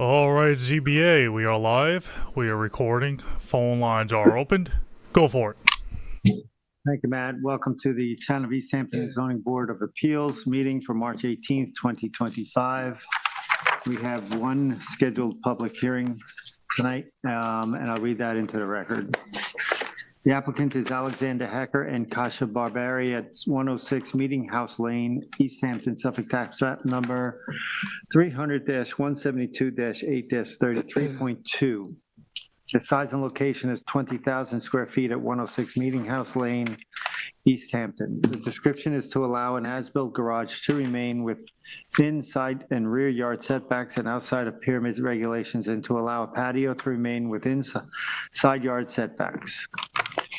All right, ZBA, we are live. We are recording. Phone lines are opened. Go for it. Thank you, Matt. Welcome to the Town of East Hampton Zoning Board of Appeals meeting for March 18th, 2025. We have one scheduled public hearing tonight, and I'll read that into the record. The applicant is Alexander Hacker and Kasha Barbari at 106 Meeting House Lane, East Hampton, Suffolk, tax map number 300-172-8-33.2. The size and location is 20,000 square feet at 106 Meeting House Lane, East Hampton. The description is to allow an as-built garage to remain within side and rear yard setbacks and outside of pyramid regulations, and to allow a patio to remain within side yard setbacks.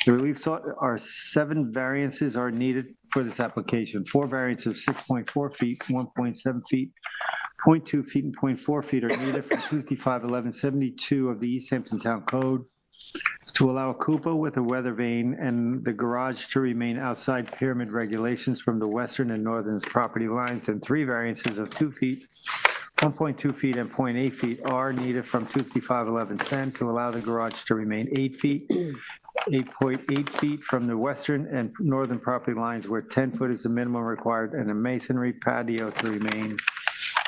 The relief sought are 7 variances are needed for this application. 4 variances, 6.4 feet, 1.7 feet, 0.2 feet, and 0.4 feet are needed from 55-1172 of the East Hampton Town Code to allow a cupola with a weather vane and the garage to remain outside pyramid regulations from the western and northern property lines, and 3 variances of 2 feet, 1.2 feet, and 0.8 feet are needed from 55-1110 to allow the garage to remain 8 feet, 8.8 feet from the western and northern property lines where 10 foot is the minimum required, and a masonry patio to remain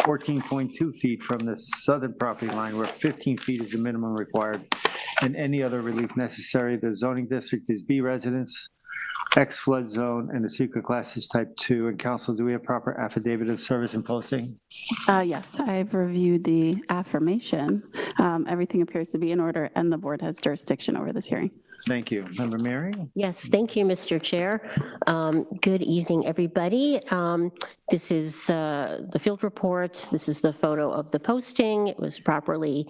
14.2 feet from the southern property line where 15 feet is the minimum required, and any other relief necessary. The zoning district is B residence, X flood zone, and the secret class is type 2. And council, do we have proper affidavit of service and posting? Yes, I've reviewed the affirmation. Everything appears to be in order, and the board has jurisdiction over this hearing. Thank you. Member Mary? Yes, thank you, Mr. Chair. Good evening, everybody. This is the field report. This is the photo of the posting. It was properly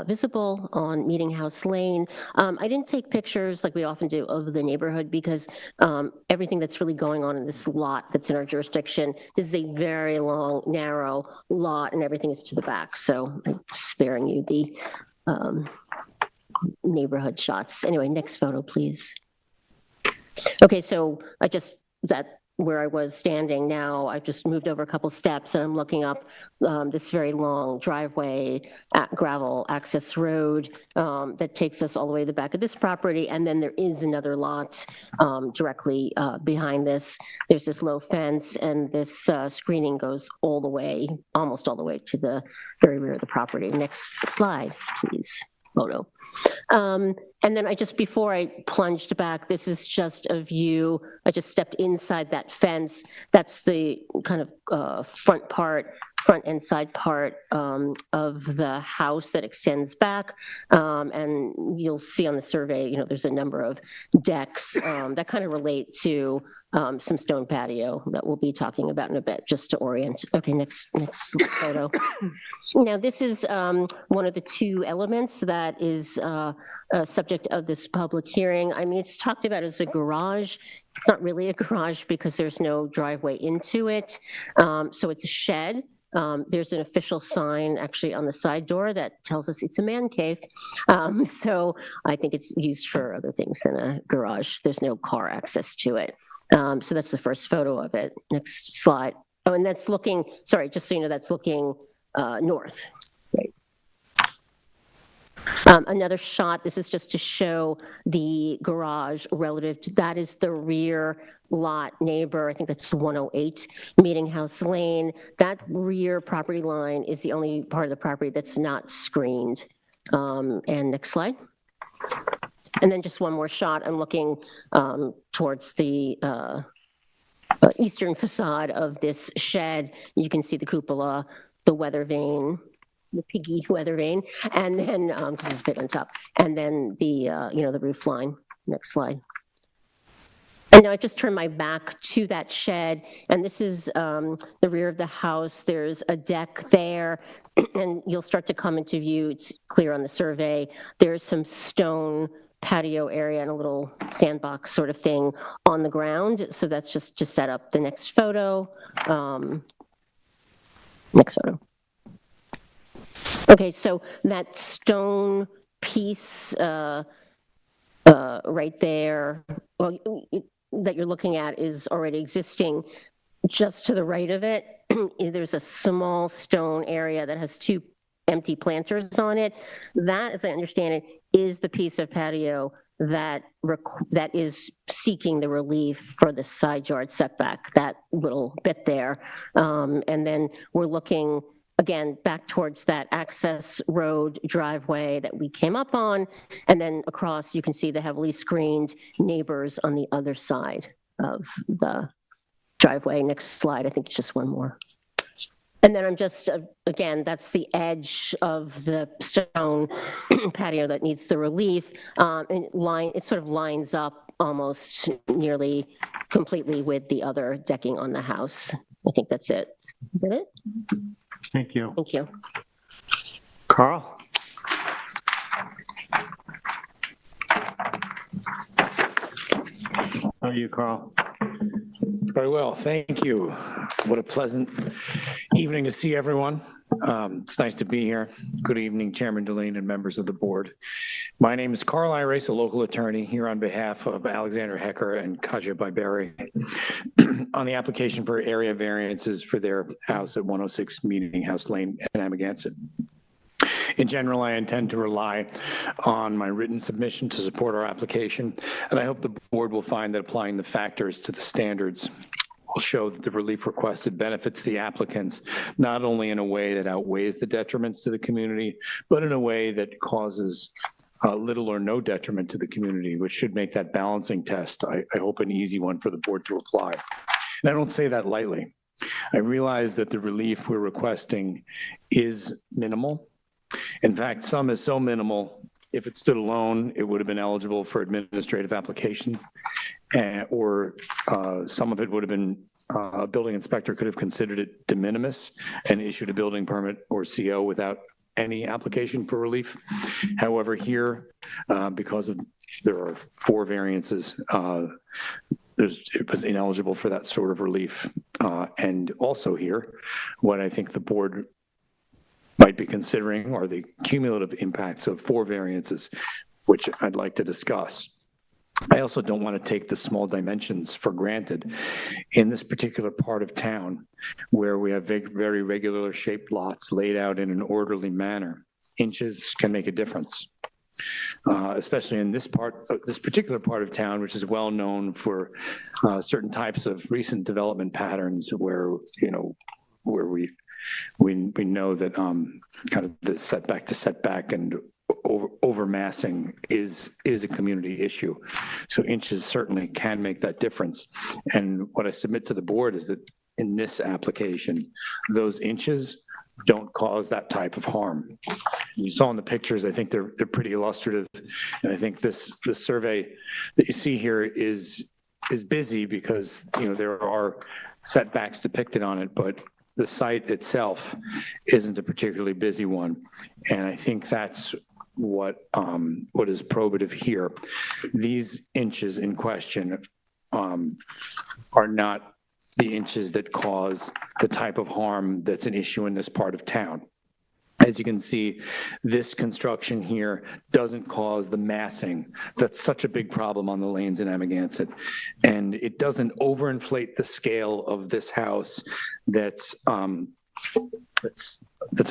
visible on Meeting House Lane. I didn't take pictures like we often do of the neighborhood because everything that's really going on in this lot that's in our jurisdiction, this is a very long, narrow lot, and everything is to the back. So I'm sparing you the neighborhood shots. Anyway, next photo, please. Okay, so where I was standing now, I've just moved over a couple steps and I'm looking up this very long driveway, gravel access road that takes us all the way to the back of this property. And then there is another lot directly behind this. There's this low fence, and this screening goes all the way, almost all the way to the very rear of the property. Next slide, please. Photo. And then before I plunged back, this is just a view. I just stepped inside that fence. That's the kind of front and side part of the house that extends back. And you'll see on the survey, there's a number of decks that kind of relate to some stone patio that we'll be talking about in a bit, just to orient. Okay, next photo. Now, this is one of the 2 elements that is subject of this public hearing. I mean, it's talked about as a garage. It's not really a garage because there's no driveway into it. So it's a shed. There's an official sign actually on the side door that tells us it's a man cave. So I think it's used for other things than a garage. There's no car access to it. So that's the first photo of it. Next slide. Oh, and that's looking, sorry, just so you know, that's looking north. Right. Another shot, this is just to show the garage relative to, that is the rear lot neighbor. I think that's 108 Meeting House Lane. That rear property line is the only part of the property that's not screened. And next slide. And then just one more shot. I'm looking towards the eastern facade of this shed. You can see the cupola, the weather vane, the piggy weather vane, and then because it's big on top, and then the the roof line. Next slide. And now I just turned my back to that shed, and this is the rear of the house. There's a deck there, and you'll start to come into view. It's clear on the survey. There's some stone patio area and a little sandbox sort of thing on the ground. So that's just to set up the next photo. Next photo. Okay, so that stone piece right there, well, that you're looking at is already existing just to the right of it. there's a small stone area that has 2 empty planters on it. That, as I understand it, is the piece of patio that is seeking the relief for the side yard setback, that little bit there. And then we're looking, again, back towards that access road driveway that we came up on, and then across, you can see the heavily screened neighbors on the other side of the driveway. Next slide, I think it's just one more. And then I'm just, again, that's the edge of the stone patio that needs the relief. And it sort of lines up almost nearly completely with the other decking on the house. I think that's it. Is that it? Thank you. Thank you. Carl? How are you, Carl? Very well, thank you. What a pleasant evening to see everyone. It's nice to be here. Good evening, Chairman Delane and members of the board. My name is Carl Iris, a local attorney here on behalf of Alexander Hecker and Kaja Byberry on the application for area variances for their house at 106 Meeting House Lane in Amagansett. In general, I intend to rely on my written submission to support our application, and I hope the board will find that applying the factors to the standards will show that the relief requested benefits the applicants, not only in a way that outweighs the detriments to the community, but in a way that causes little or no detriment to the community, which should make that balancing test, I hope, an easy one for the board to apply. And I don't say that lightly. I realize that the relief we're requesting is minimal. In fact, some is so minimal, if it stood alone, it would have been eligible for administrative application, or some of it would have been, a building inspector could have considered it de minimis and issued a building permit or CO without any application for relief. However, here, because there are 4 variances, it was ineligible for that sort of relief. And also here, what I think the board might be considering are the cumulative impacts of 4 variances, which I'd like to discuss. I also don't want to take the small dimensions for granted. In this particular part of town, where we have very regular shaped lots laid out in an orderly manner, inches can make a difference. Especially in this particular part of town, which is well known for certain types of recent development patterns where we know that kind of the setback to setback and overmassing is a community issue. So inches certainly can make that difference. And what I submit to the board is that in this application, those inches don't cause that type of harm. You saw in the pictures, I think they're pretty illustrative. And I think this survey that you see here is busy because there are setbacks depicted on it, but the site itself isn't a particularly busy one. And I think that's what is probative here. These inches in question are not the inches that cause the type of harm that's an issue in this part of town. As you can see, this construction here doesn't cause the massing that's such a big problem on the lanes in Amagansett. And it doesn't overinflate the scale of this house that's a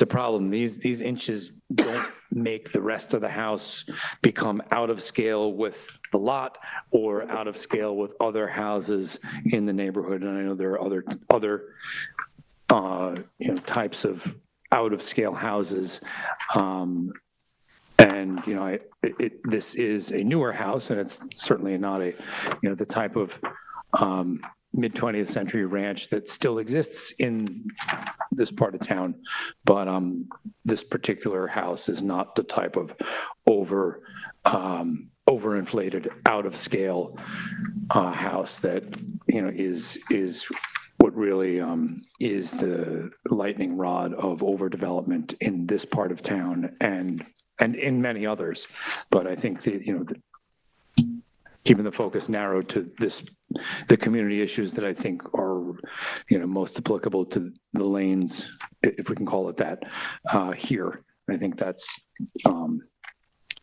problem. These inches don't make the rest of the house become out of scale with the lot or out of scale with other houses in the neighborhood. And I know there are other types of out of scale houses. This is a newer house, and it's certainly not the type of mid-20th century ranch that still exists in this part of town. But this particular house is not the type of overinflated, out of scale house that is what really is the lightning rod of overdevelopment in this part of town and in many others. But I think keeping the focus narrow to the community issues that I think are most applicable to the lanes, if we can call it that, here. I think that's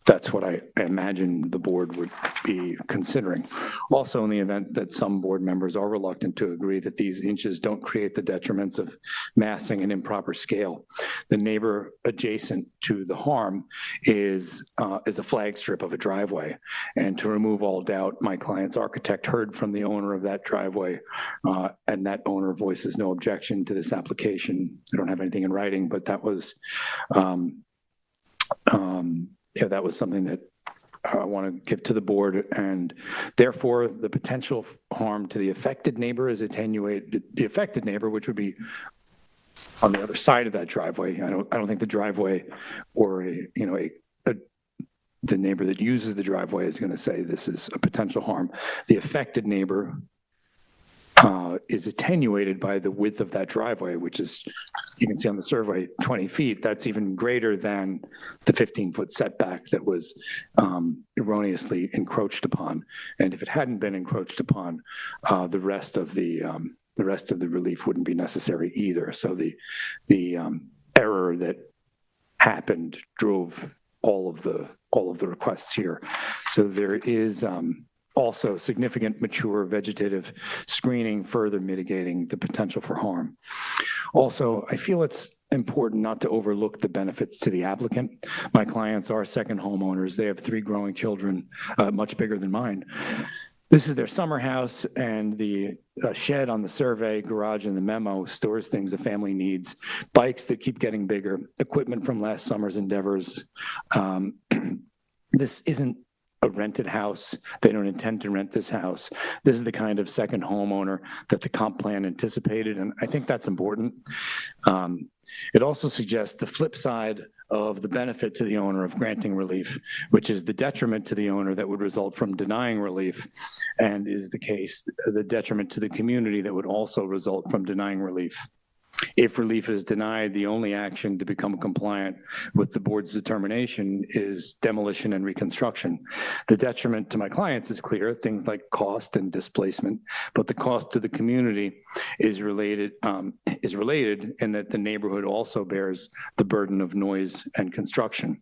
That's what I imagine the board would be considering. Also, in the event that some board members are reluctant to agree that these inches don't create the detriments of massing and improper scale, the neighbor adjacent to the harm is a flag strip of a driveway. And to remove all doubt, my client's architect heard from the owner of that driveway, and that owner voices no objection to this application. I don't have anything in writing, but that was that was something that I want to give to the board, and therefore the potential harm to the affected neighbor is attenuated. The affected neighbor, which would be on the other side of that driveway. I don't think the driveway or the neighbor that uses the driveway is going to say this is a potential harm. The affected neighbor is attenuated by the width of that driveway, which is, you can see on the survey, 20 feet. That's even greater than the 15-foot setback that was erroneously encroached upon. And if it hadn't been encroached upon, the rest of the relief wouldn't be necessary either. So the error that happened drove all of the requests here. So there is also significant mature vegetative screening, further mitigating the potential for harm. Also, I feel it's important not to overlook the benefits to the applicant. My clients are second homeowners. They have 3 growing children, much bigger than mine. This is their summer house, and the shed on the survey, garage in the memo, stores things the family needs, bikes that keep getting bigger, equipment from last summer's endeavors. This isn't a rented house. They don't intend to rent this house. This is the kind of second homeowner that the comp plan anticipated, and I think that's important. It also suggests the flip side of the benefit to the owner of granting relief, which is the detriment to the owner that would result from denying relief, and is the case, the detriment to the community that would also result from denying relief. If relief is denied, the only action to become compliant with the board's determination is demolition and reconstruction. The detriment to my clients is clear, things like cost and displacement, but the cost to the community is related in that the neighborhood also bears the burden of noise and construction.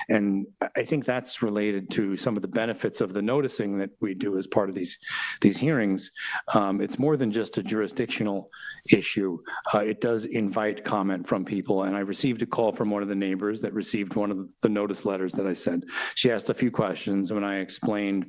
And I think that's related to some of the benefits of the noticing that we do as part of these hearings. It's more than just a jurisdictional issue. It does invite comment from people, and I received a call from one of the neighbors that received one of the notice letters that I sent. She asked a few questions, and when I explained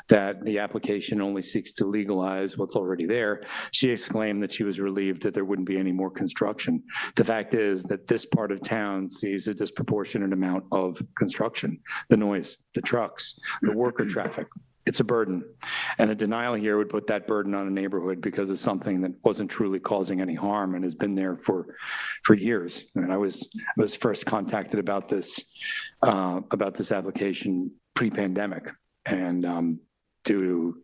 that the application only seeks to legalize what's already there, she exclaimed that she was relieved that there wouldn't be any more construction. The fact is that this part of town sees a disproportionate amount of construction, the noise, the trucks, the worker traffic. It's a burden, and a denial here would put that burden on a neighborhood because of something that wasn't truly causing any harm and has been there for years. I mean, I was first contacted about this application pre-pandemic, and due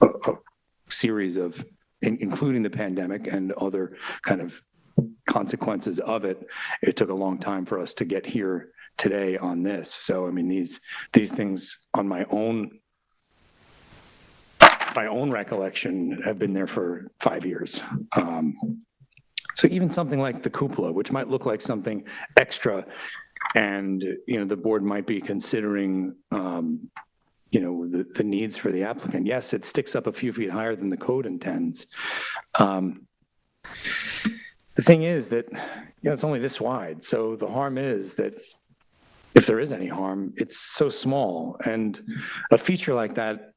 to a series of, including the pandemic and other kind of consequences of it, it took a long time for us to get here today on this. So, I mean, these things on my own recollection have been there for 5 years. So even something like the cupola, which might look like something extra, and the board might be considering the needs for the applicant. Yes, it sticks up a few feet higher than the code intends. The thing is that it's only this wide. So the harm is that if there is any harm, it's so small, and a feature like that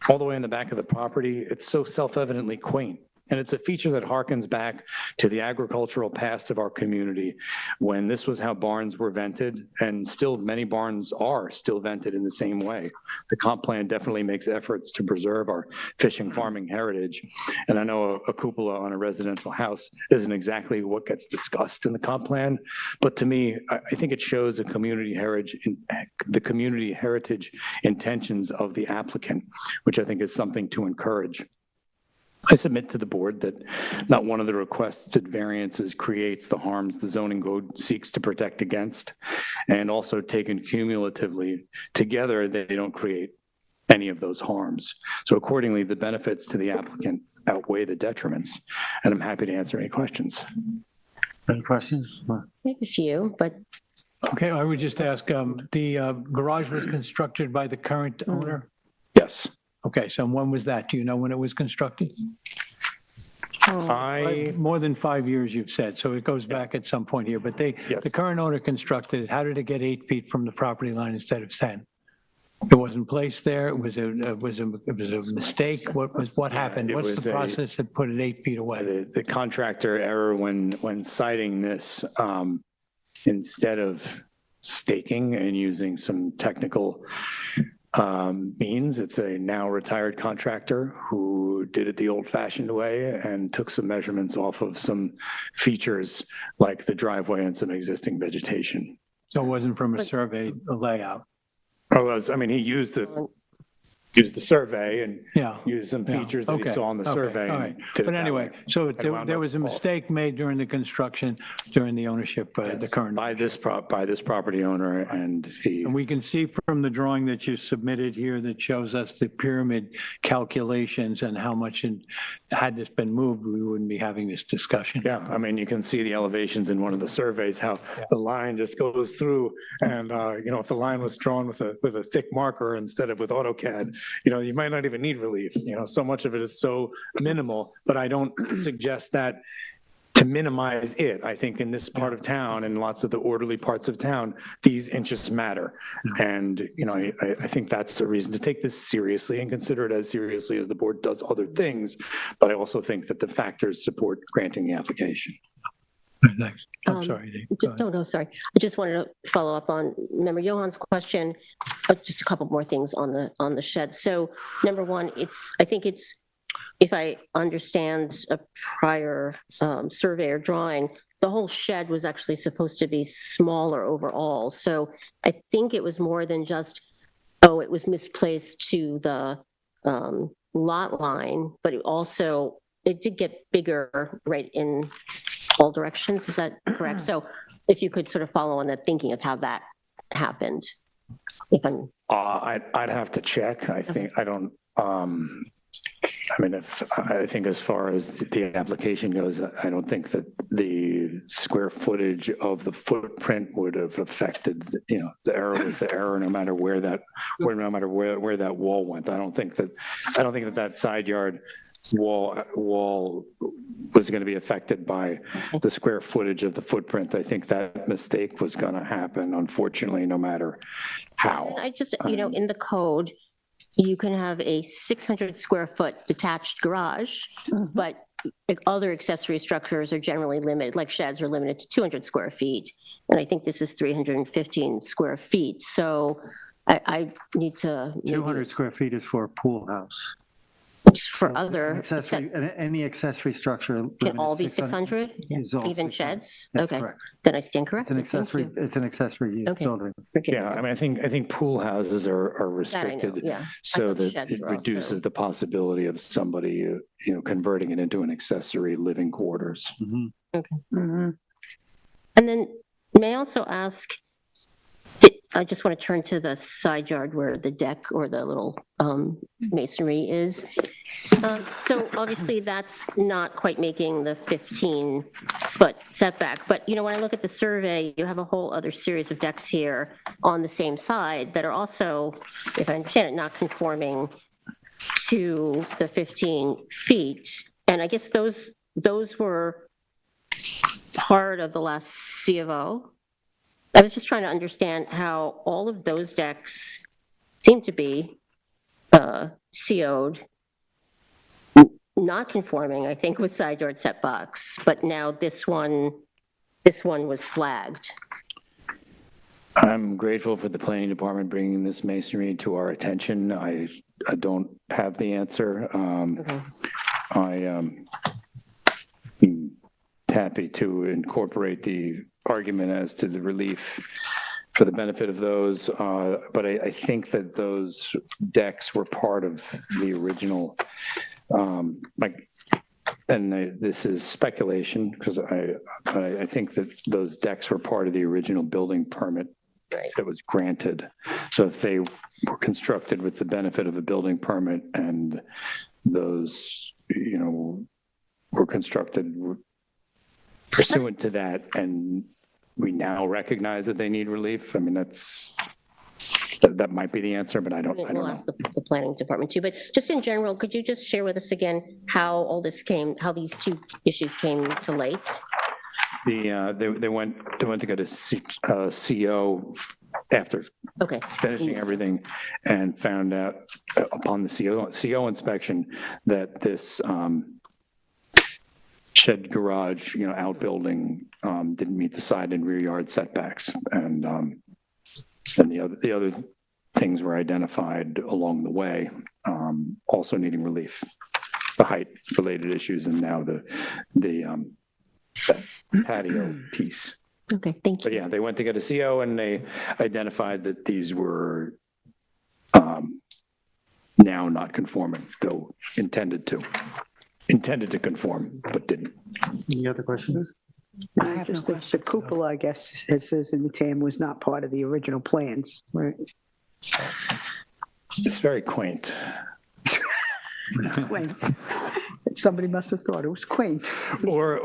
all the way in the back of the property, it's so self-evidently quaint. And it's a feature that harkens back to the agricultural past of our community when this was how barns were vented, and still many barns are still vented in the same way. The comp plan definitely makes efforts to preserve our fishing farming heritage. And I know a cupola on a residential house isn't exactly what gets discussed in the comp plan, but to me, I think it shows the community heritage intentions of the applicant, which I think is something to encourage. I submit to the board that not one of the requested variances creates the harms the zoning code seeks to protect against, and also taken cumulatively together, they don't create any of those harms. So accordingly, the benefits to the applicant outweigh the detriments, and I'm happy to answer any questions. Any questions? I have a few, but Okay, I would just ask, the garage was constructed by the current owner? Yes. Okay, so when was that? Do you know when it was constructed? I, More than 5 years, you've said, so it goes back at some point here, but Yes. the current owner constructed it. How did it get 8 feet from the property line instead of 10? It wasn't placed there, it was a mistake? What happened? it What's was the a- process that put it 8 feet away? the contractor error when citing this, instead of staking and using some technical means, it's a now retired contractor who did it the old fashioned way and took some measurements off of some features like the driveway and some existing vegetation. So it wasn't from a survey layout? I mean, he used the survey and Yeah. used some Yeah, features that he okay, saw on the okay, survey. all and right. did it But that anyway, way. so And wound there up was a off. mistake made during the construction, during the ownership, the current. By this property owner, and he. And we can see from the drawing that you submitted here that shows us the pyramid calculations and how much, had this been moved, we wouldn't be having this discussion. Yeah, I mean, you can see the elevations in one of the surveys, how the line just goes through. And, if the line was drawn with a thick marker instead of with AutoCAD, you might not even need relief. So much of it is so minimal, but I don't suggest that to minimize it. I think in this part of town and lots of the orderly parts of town, these inches matter. And, I think that's a reason to take this seriously and consider it as seriously as the board does other things. But I also think that the factors support granting the application. Thanks. I'm sorry, Dave. Go ahead. No, sorry. I just wanted to follow up on Member Johan's question. Just a couple more things on the shed. So number one, I think it's, if I understand a prior survey or drawing, the whole shed was actually supposed to be smaller overall. So I think it was more than just, it was misplaced to the lot line, but it did get bigger right in all directions. Is that correct? So if you could sort of follow on the thinking of how that happened, if I'm. I'd have to check. I think, I don't, I think as far as the application goes, I don't think that the square footage of the footprint would have affected, the error was the error, no matter where that wall went. I don't think that side yard wall was going to be affected by the square footage of the footprint. I think that mistake was going to happen, unfortunately, no matter how. I just, in the code, you can have a 600 square foot detached garage, but other accessory structures are generally limited, like sheds are limited to 200 square feet. And I think this is 315 square feet. So I need to. 200 square feet is for a pool house. For other. Any accessory structure. Can all be 600? Is all Even 600. sheds? That's Okay. correct. Then I stand It's an corrected. Thank accessory, you. it's an accessory Okay. building. Forgive Yeah, me. I mean, I think pool houses are That I know, restricted yeah. I so thought that sheds it were also- reduces the possibility of somebody, converting it into an accessory living quarters. And then may I also ask, I just want to turn to the side yard where the deck or the little masonry is. So obviously that's not quite making the 15-foot setback. But, when I look at the survey, you have a whole other series of decks here on the same side that are also, if I understand it, not conforming to the 15 feet. And I guess those were part of the last C of O. I was just trying to understand how all of those decks seem to be CO'd, not conforming, I think, with side yard setbacks, but now this one was flagged. I'm grateful for the planning department bringing this masonry to our attention. I don't have the answer. I am happy to incorporate the argument as to the relief for the benefit of those, but I think that those decks were part of the original, this is speculation, because I think that those decks were part of the original building permit that was granted. So if they were constructed with the benefit of a building permit and those, were constructed pursuant to that and we now recognize that they need relief. I mean, that might be the answer, but I don't We'll know. ask the planning department too, but just in general, could you just share with us again how how these two issues came to light? They went to get a CO after Okay, finishing everything, and found out upon the CO inspection that this shed garage, outbuilding, didn't meet the side and rear yard setbacks, and the other things were identified along the way, also needing relief, the height related issues, and now the patio piece. okay, thank But you. yeah, they went to get a CO and they identified that these were now not conforming, though intended to conform, but didn't. Any other questions? I have no questions. The cupola, I guess, it says in the TAM, was not part of the original plans, right? It's very quaint. Quaint. Somebody must have thought it was quaint. Or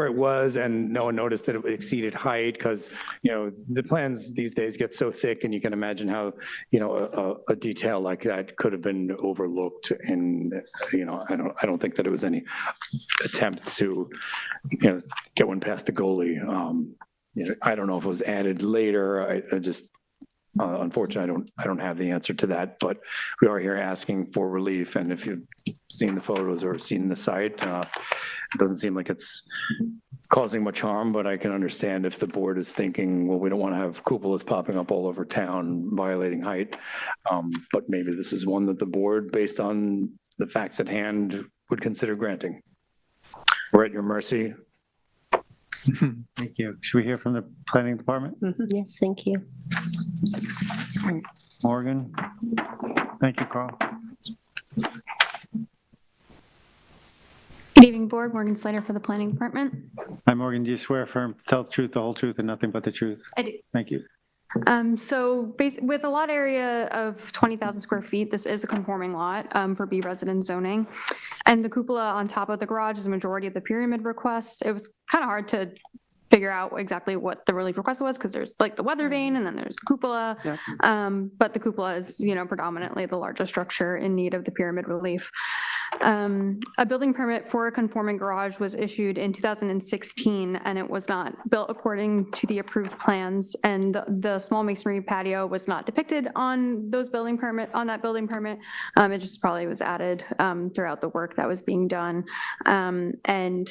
it was, and no one noticed that it exceeded height, because, the plans these days get so thick, and you can imagine how, a detail like that could have been overlooked. And, I don't think that it was any attempt to, get one past the goalie. I don't know if it was added later. I just, unfortunately, I don't have the answer to that, but we are here asking for relief. And if you've seen the photos or seen the site, it doesn't seem like it's causing much harm, but I can understand if the board is thinking, well, we don't want to have cupolas popping up all over town violating height. But maybe this is one that the board, based on the facts at hand, would consider granting. We're at your mercy. Thank you. Should we hear from the planning department? Yes, thank you. Morgan? Thank you, Carl. Good evening, Board. Morgan Slater for the Planning Department. Hi, Morgan. Do you swear firm to tell the truth, the whole truth, and nothing but the truth? I do. Thank you. So with a lot area of 20,000 square feet, this is a conforming lot for B residence zoning. And the cupola on top of the garage is a majority of the pyramid requests. It was kind of hard to figure out exactly what the relief request was, because there's like the weather vane and then there's the cupola. But the cupola is, predominantly the largest structure in need of the pyramid relief. A building permit for a conforming garage was issued in 2016, and it was not built according to the approved plans. And the small masonry patio was not depicted on that building permit. It just probably was added throughout the work that was being done. And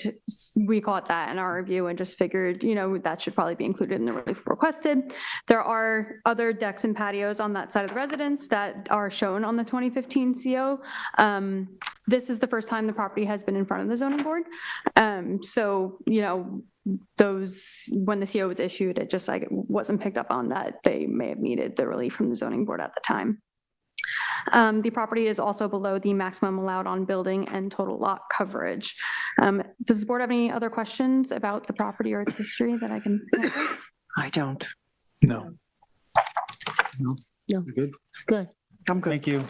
we caught that in our review and just figured, that should probably be included in the relief requested. There are other decks and patios on that side of the residence that are shown on the 2015 CO. This is the first time the property has been in front of the zoning board. So, those, when the CO was issued, it just like wasn't picked up on that they may have needed the relief from the zoning board at the time. The property is also below the maximum allowed on building and total lot coverage. Does the board have any other questions about the property or its history that I can answer? I don't. No. No. Good. Good. I'm good. Thank you.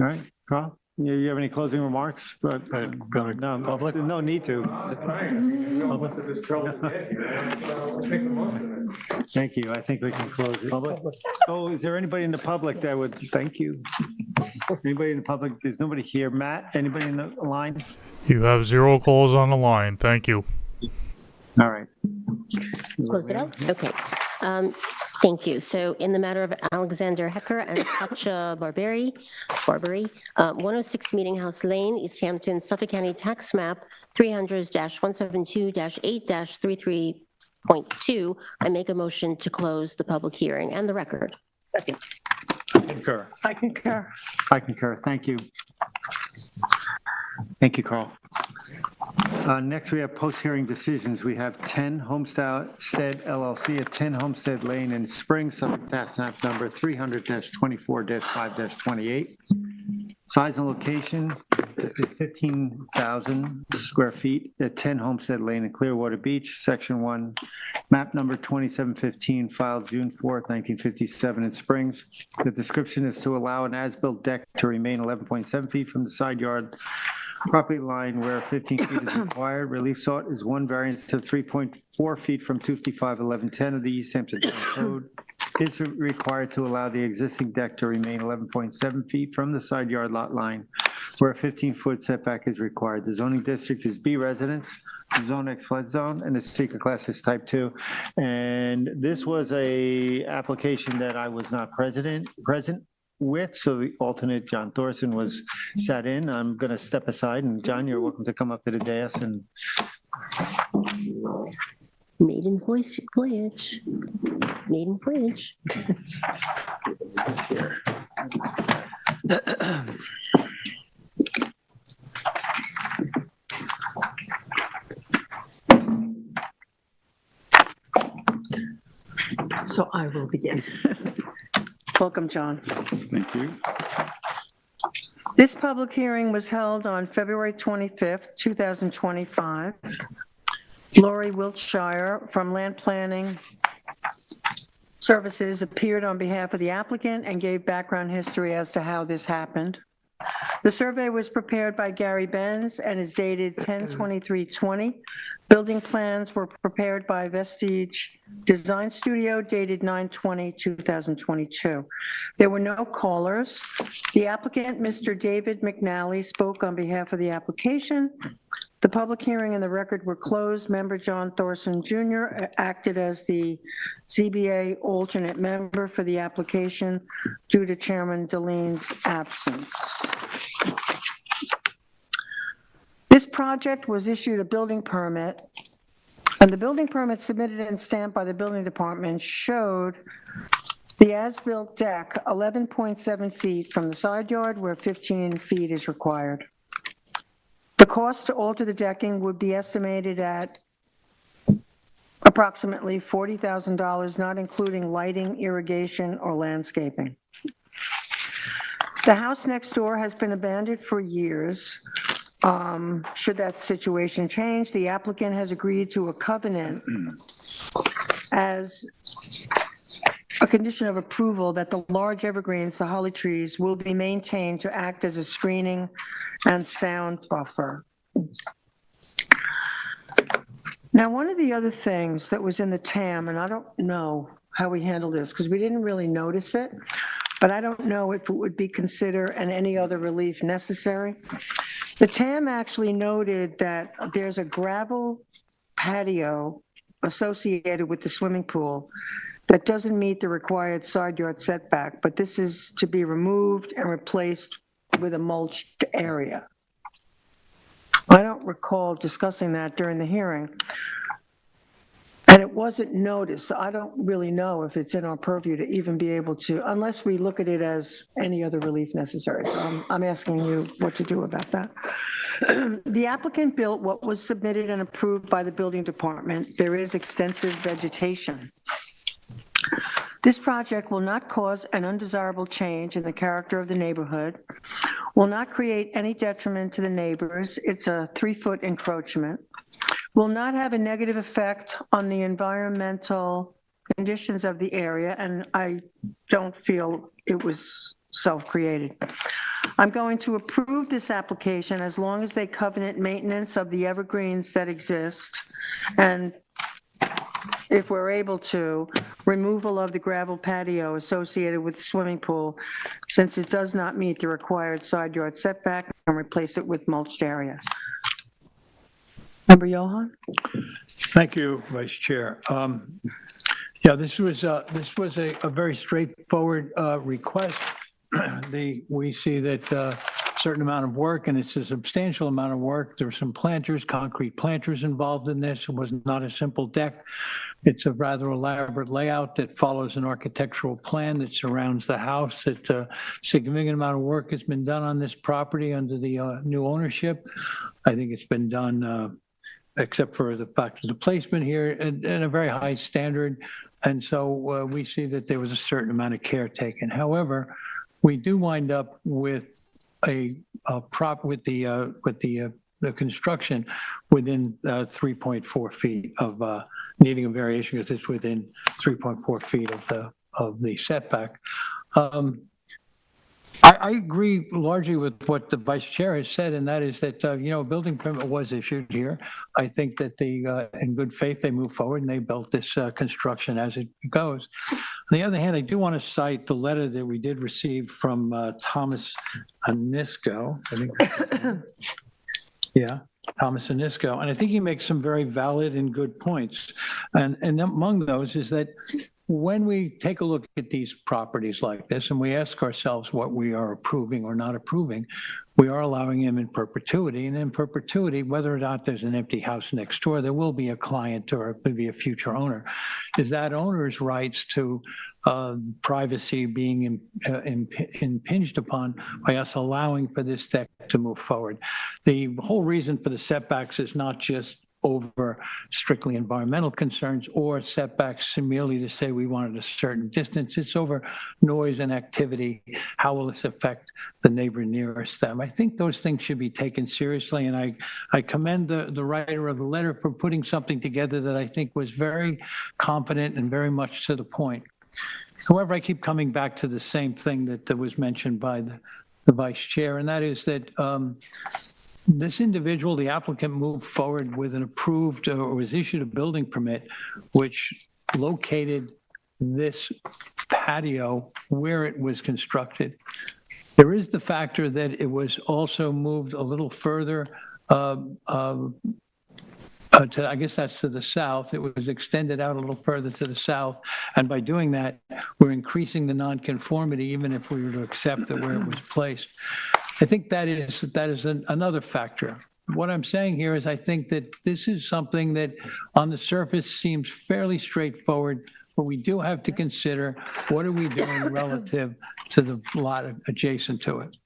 All right, Carl, you have any closing remarks? But Going no, to public? no need to. Thank you. I think we can close it. Public? Oh, is there anybody in the public that would, thank you. Anybody in the public? There's nobody here. Matt, anybody in the line? You have 0 calls on the line. Thank you. All right. Close it out? Okay. Thank you. So in the matter of Alexander Hecker and Katja Barberi, 106 Meeting House Lane, East Hampton, Suffolk County Tax Map 300-172-8-33.2, I make a motion to close the public hearing and the record. Second. Concur. I concur. I concur. Thank you. Thank you, Carl. Next, we have post-hearing decisions. We have 10 Homestead LLC at 10 Homestead Lane in Springs, Suffolk Tax Map number 300-24-5-28. Size and location is 15,000 square feet at 10 Homestead Lane in Clearwater Beach, Section 1, map number 2715, filed June 4th, 1957 in Springs. The description is to allow an as-built deck to remain 11.7 feet from the side yard property line where 15 feet is required. Relief sought is one variance of 3.4 feet from 255-1110 of the East Hampton Town Code. Is required to allow the existing deck to remain 11.7 feet from the side yard lot line where a 15-foot setback is required. The zoning district is B residence, Zone X flood zone, and the secret class is type 2. And this was a application that I was not present with, so the alternate, John Thorson, was sat in. I'm going to step aside, and John, you're welcome to come up to the dais and Maiden voyage. Maiden voyage. it's here. So I will begin. Welcome, John. Thank you. This public hearing was held on February 25th, 2025. Lori Wiltshire from Land Planning Services appeared on behalf of the applicant and gave background history as to how this happened. The survey was prepared by Gary Benz and is dated 10/23/20. Building plans were prepared by Vestige Design Studio dated 9/20/2022. There were no callers. The applicant, Mr. David McNally, spoke on behalf of the application. The public hearing and the record were closed. Member John Thorson Jr. acted as the ZBA alternate member for the application due to Chairman Delene's absence. This project was issued a building permit, and the building permit submitted and stamped by the building department showed the as-built deck 11.7 feet from the side yard where 15 feet is required. The cost to alter the decking would be estimated at approximately $40,000, not including lighting, irrigation, or landscaping. The house next door has been abandoned for years. Should that situation change, the applicant has agreed to a covenant as a condition of approval that the large evergreens, the holly trees, will be maintained to act as a screening and sound buffer. Now, one of the other things that was in the TAM, and I don't know how we handle this because we didn't really notice it, but I don't know if it would be considered and any other relief necessary. The TAM actually noted that there's a gravel patio associated with the swimming pool that doesn't meet the required side yard setback, but this is to be removed and replaced with a mulched area. I don't recall discussing that during the hearing. And it wasn't noticed, so I don't really know if it's in our purview to even be able to, unless we look at it as any other relief necessary. So I'm asking you what to do about that. The applicant built what was submitted and approved by the building department. There is extensive vegetation. This project will not cause an undesirable change in the character of the neighborhood, will not create any detriment to the neighbors. It's a 3-foot encroachment. Will not have a negative effect on the environmental conditions of the area, and I don't feel it was self-created. I'm going to approve this application as long as they covenant maintenance of the evergreens that exist, and if we're able to, removal of the gravel patio associated with the swimming pool, since it does not meet the required side yard setback, and replace it with mulched area. Member Johan? Thank you, Vice Chair. Yeah, this was a very straightforward request. We see that a certain amount of work, and it's a substantial amount of work. There were some planters, concrete planters involved in this. It was not a simple deck. It's a rather elaborate layout that follows an architectural plan that surrounds the house. It's a significant amount of work has been done on this property under the new ownership. I think it's been done, except for the fact of the placement here, in a very high standard. And so we see that there was a certain amount of care taken. However, we do wind up with the construction within 3.4 feet of needing a variation because it's within 3.4 feet of the setback. I agree largely with what the vice chair has said, and that is that, a building permit was issued here. I think that in good faith, they moved forward and they built this construction as it goes. On the other hand, I do want to cite the letter that we did receive from Thomas Anisco. I think, yeah, Thomas Anisco. And I think he makes some very valid and good points. And among those is that when we take a look at these properties like this and we ask ourselves what we are approving or not approving, we are allowing them in perpetuity. And in perpetuity, whether or not there's an empty house next door, there will be a client or maybe a future owner. Is that owner's rights to privacy being impinged upon by us allowing for this deck to move forward? The whole reason for the setbacks is not just over strictly environmental concerns or setbacks merely to say we wanted a certain distance. It's over noise and activity. How will this affect the neighbor nearest them? I think those things should be taken seriously, and I commend the writer of the letter for putting something together that I think was very confident and very much to the point. However, I keep coming back to the same thing that was mentioned by the vice chair, and that is that this individual, the applicant, moved forward with an approved or was issued a building permit which located this patio where it was constructed. There is the factor that it was also moved a little further I guess that's to the south. It was extended out a little further to the south. And by doing that, we're increasing the nonconformity, even if we were to accept that where it was placed. I think that is another factor. What I'm saying here is I think that this is something that on the surface seems fairly straightforward, but we do have to consider what are we doing relative to the lot adjacent to it.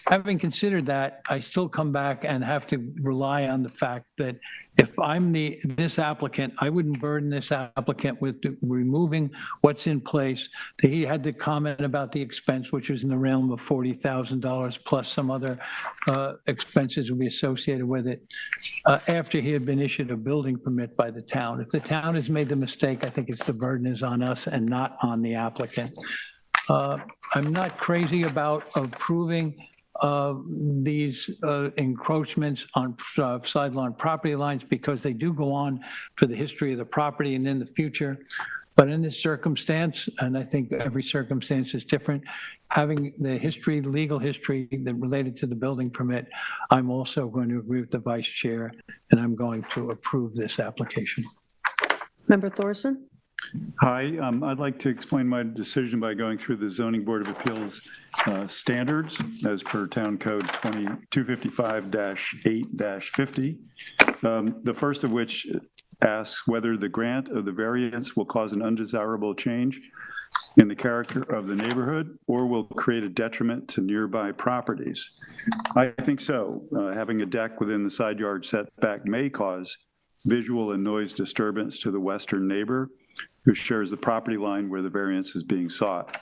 Having considered that, I still come back and have to rely on the fact that if I'm this applicant, I wouldn't burden this applicant with removing what's in place. He had the comment about the expense, which was in the realm of $40,000 plus some other expenses would be associated with it after he had been issued a building permit by the town. If the town has made the mistake, I think the burden is on us and not on the applicant. I'm not crazy about approving these encroachments on sideline property lines because they do go on for the history of the property and in the future. But in this circumstance, and I think every circumstance is different, having the history, legal history that related to the building permit, I'm also going to agree with the vice chair and I'm going to approve this application. Member Thorson? Hi, I'd like to explain my decision by going through the Zoning Board of Appeals standards as per Town Code 255-8-50. The first of which asks whether the grant of the variance will cause an undesirable change in the character of the neighborhood or will create a detriment to nearby properties. I think so. Having a deck within the side yard setback may cause visual and noise disturbance to the western neighbor who shares the property line where the variance is being sought.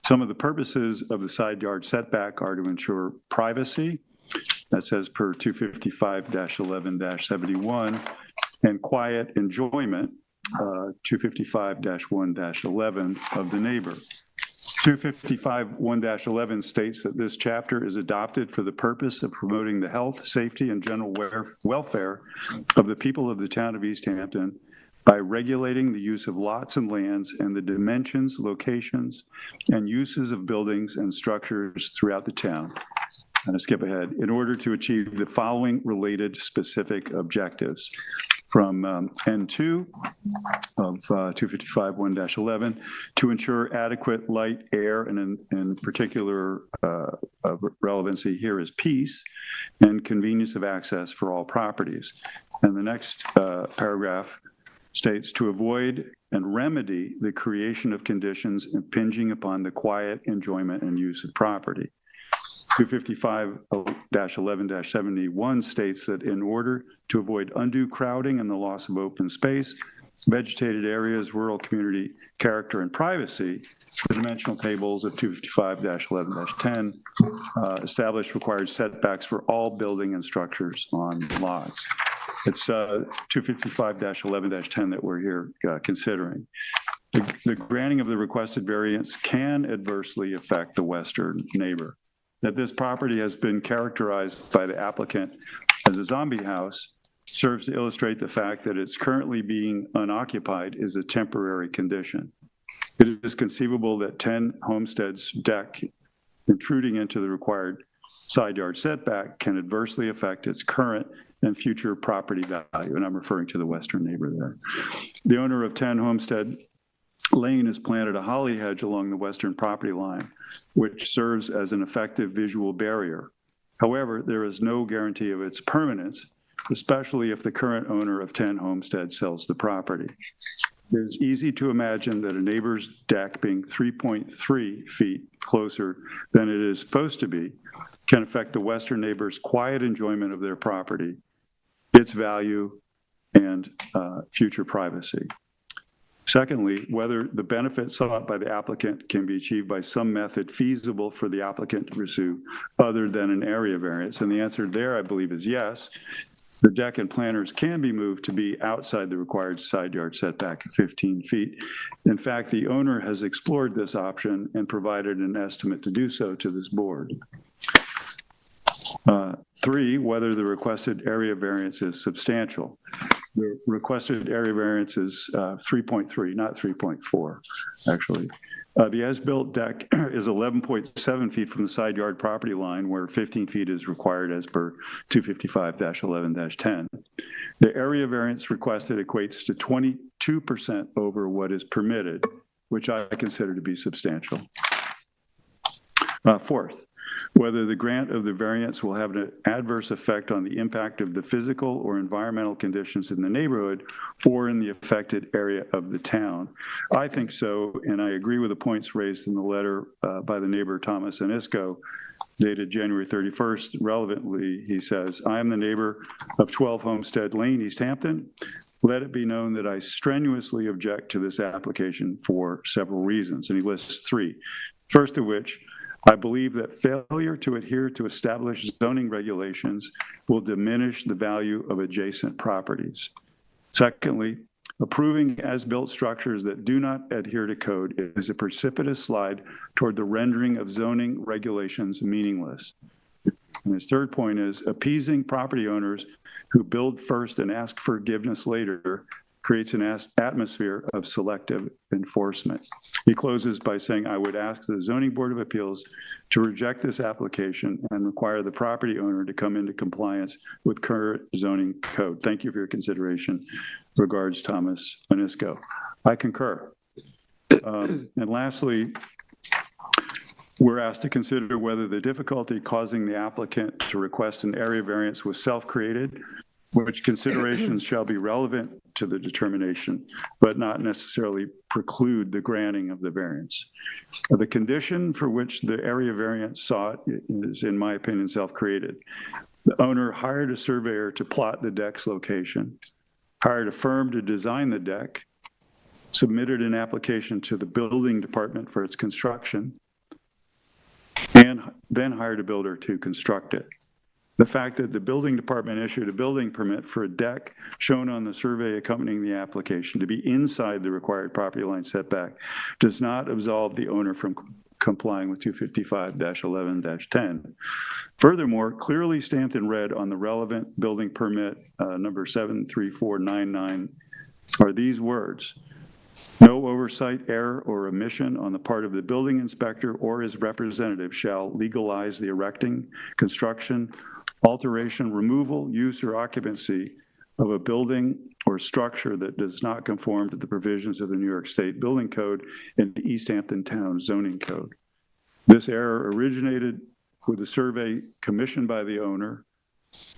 Some of the purposes of the side yard setback are to ensure privacy, that says per 255-11-71, and quiet enjoyment, 255-1-11 of the neighbor. 255-1-11 states that this chapter is adopted for the purpose of promoting the health, safety, and general welfare of the people of the town of East Hampton by regulating the use of lots and lands and the dimensions, locations, and uses of buildings and structures throughout the town. I'm going to skip ahead. In order to achieve the following related specific objectives. From N2 of 255-1-11 to ensure adequate light, air, and in particular of relevancy here is peace and convenience of access for all properties. And the next paragraph states to avoid and remedy the creation of conditions impinging upon the quiet enjoyment and use of property. 255-11-71 states that in order to avoid undue crowding and the loss of open space, vegetated areas, rural community character, and privacy, the dimensional tables of 255-11-10 establish required setbacks for all building and structures on lots. It's 255-11-10 that we're here considering. The granting of the requested variance can adversely affect the western neighbor. That this property has been characterized by the applicant as a zombie house serves to illustrate the fact that it's currently being unoccupied is a temporary condition. It is conceivable that 10 Homestead's deck intruding into the required side yard setback can adversely affect its current and future property value, and I'm referring to the western neighbor there. The owner of 10 Homestead Lane has planted a holly hedge along the western property line, which serves as an effective visual barrier. However, there is no guarantee of its permanence, especially if the current owner of 10 Homestead sells the property. It is easy to imagine that a neighbor's deck being 3.3 feet closer than it is supposed to be can affect the western neighbor's quiet enjoyment of their property, its value, and future privacy. Secondly, whether the benefit sought by the applicant can be achieved by some method feasible for the applicant to pursue other than an area variance. And the answer there, I believe, is yes. The deck and planters can be moved to be outside the required side yard setback of 15 feet. In fact, the owner has explored this option and provided an estimate to do so to this board. 3, whether the requested area variance is substantial. The requested area variance is 3.3, not 3.4, actually. The as-built deck is 11.7 feet from the side yard property line, where 15 feet is required as per 255-11-10. The area variance requested equates to 22% over what is permitted, which I consider to be substantial. Fourth, whether the grant of the variance will have an adverse effect on the impact of the physical or environmental conditions in the neighborhood or in the affected area of the town. I think so, and I agree with the points raised in the letter by the neighbor Thomas Anisco, dated January 31st. Relevantly, he says, I am the neighbor of 12 Homestead Lane, East Hampton. Let it be known that I strenuously object to this application for several reasons, and he lists 3. First of which, I believe that failure to adhere to established zoning regulations will diminish the value of adjacent properties. Secondly, approving as-built structures that do not adhere to code is a precipitous slide toward the rendering of zoning regulations meaningless. And his third point is appeasing property owners who build first and ask forgiveness later creates an atmosphere of selective enforcement. He closes by saying, I would ask the Zoning Board of Appeals to reject this application and require the property owner to come into compliance with current zoning code. Thank you for your consideration. Regards, Thomas Anisco. I concur. And lastly, we're asked to consider whether the difficulty causing the applicant to request an area variance was self-created, which considerations shall be relevant to the determination, but not necessarily preclude the granting of the variance. The condition for which the area variance sought is, in my opinion, self-created. The owner hired a surveyor to plot the deck's location, hired a firm to design the deck, submitted an application to the building department for its construction, and then hired a builder to construct it. The fact that the building department issued a building permit for a deck shown on the survey accompanying the application to be inside the required property line setback does not absolve the owner from complying with 255-11-10. Furthermore, clearly stamped in red on the relevant building permit number 73499 are these words: no oversight, error, or omission on the part of the building inspector or his representative shall legalize the erecting, construction, alteration, removal, use, or occupancy of a building or structure that does not conform to the provisions of the New York State Building Code and the East Hampton Town Zoning Code. This error originated with a survey commissioned by the owner,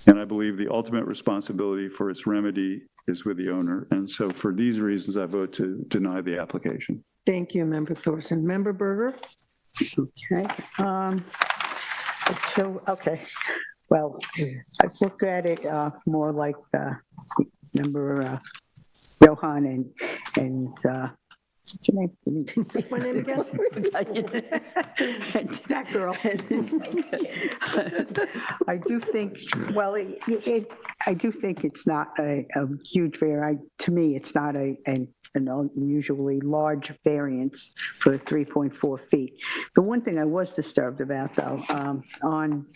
and I believe the ultimate responsibility for its remedy is with the owner. And so for these reasons, I vote to deny the application. Thank you, Member Thorson. Member Berger? Okay. Okay. Well, I look at it more like Member Johan and What's your name? My name again? That girl. I do think, well, I do think it's not a huge to me, it's not an unusually large variance for 3.4 feet. The one thing I was disturbed about, though, on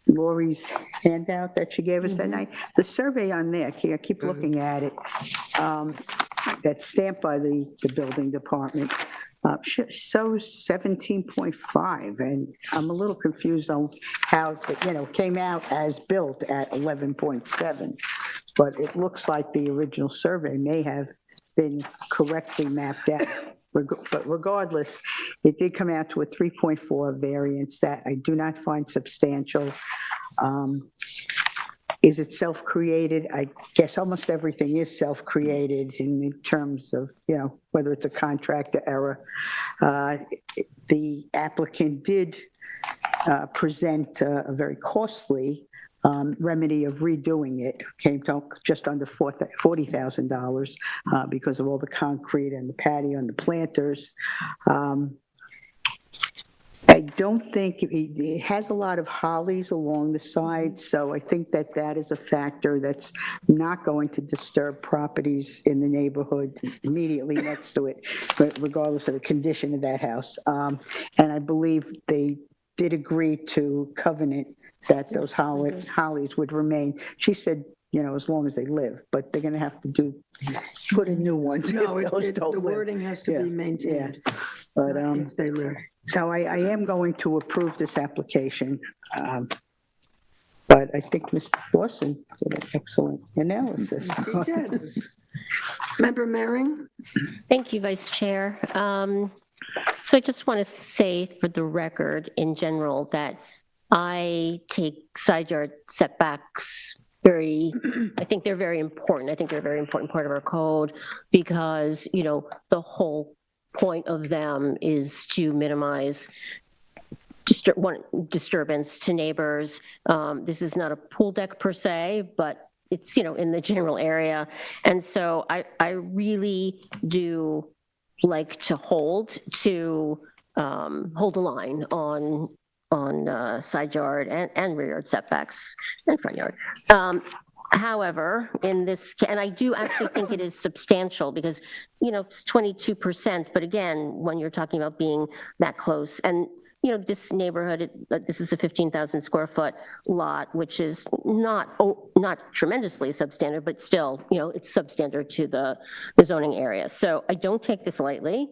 Lori's handout that she gave us that night, the survey on there, I keep looking at it, that's stamped by the building department, shows 17.5, and I'm a little confused on how, it came out as built at 11.7, but it looks like the original survey may have been correctly mapped out. But regardless, it did come out to a 3.4 variance that I do not find substantial. Is it self-created? I guess almost everything is self-created in terms of, whether it's a contractor error. The applicant did present a very costly remedy of redoing it, came to just under $40,000 because of all the concrete and the patio and the planters. I don't think, it has a lot of hollies along the side, so I think that is a factor that's not going to disturb properties in the neighborhood immediately next to it, but regardless of the condition of that house. And I believe they did agree to covenant that those hollies would remain. She said, as long as they live, but they're going to have to put in new ones. No, if those don't the live. wording has to be maintained. But If they live. so I am going to approve this application. But I think Mr. Dawson did an excellent analysis. He did. Member Mehring? Thank you, Vice Chair. So I just want to say for the record in general that I take side yard setbacks I think they're very important. I think they're a very important part of our code because, the whole point of them is to minimize disturbance to neighbors. This is not a pool deck per se, but it's, in the general area. And so I really do like to hold the line on side yard and rear yard setbacks and front yard. However, in this, and I do actually think it is substantial because, it's 22%, but again, when you're talking about being that close and, this neighborhood, this is a 15,000 square foot lot, which is not tremendously substandard, but still, it's substandard to the zoning area. So I don't take this lightly.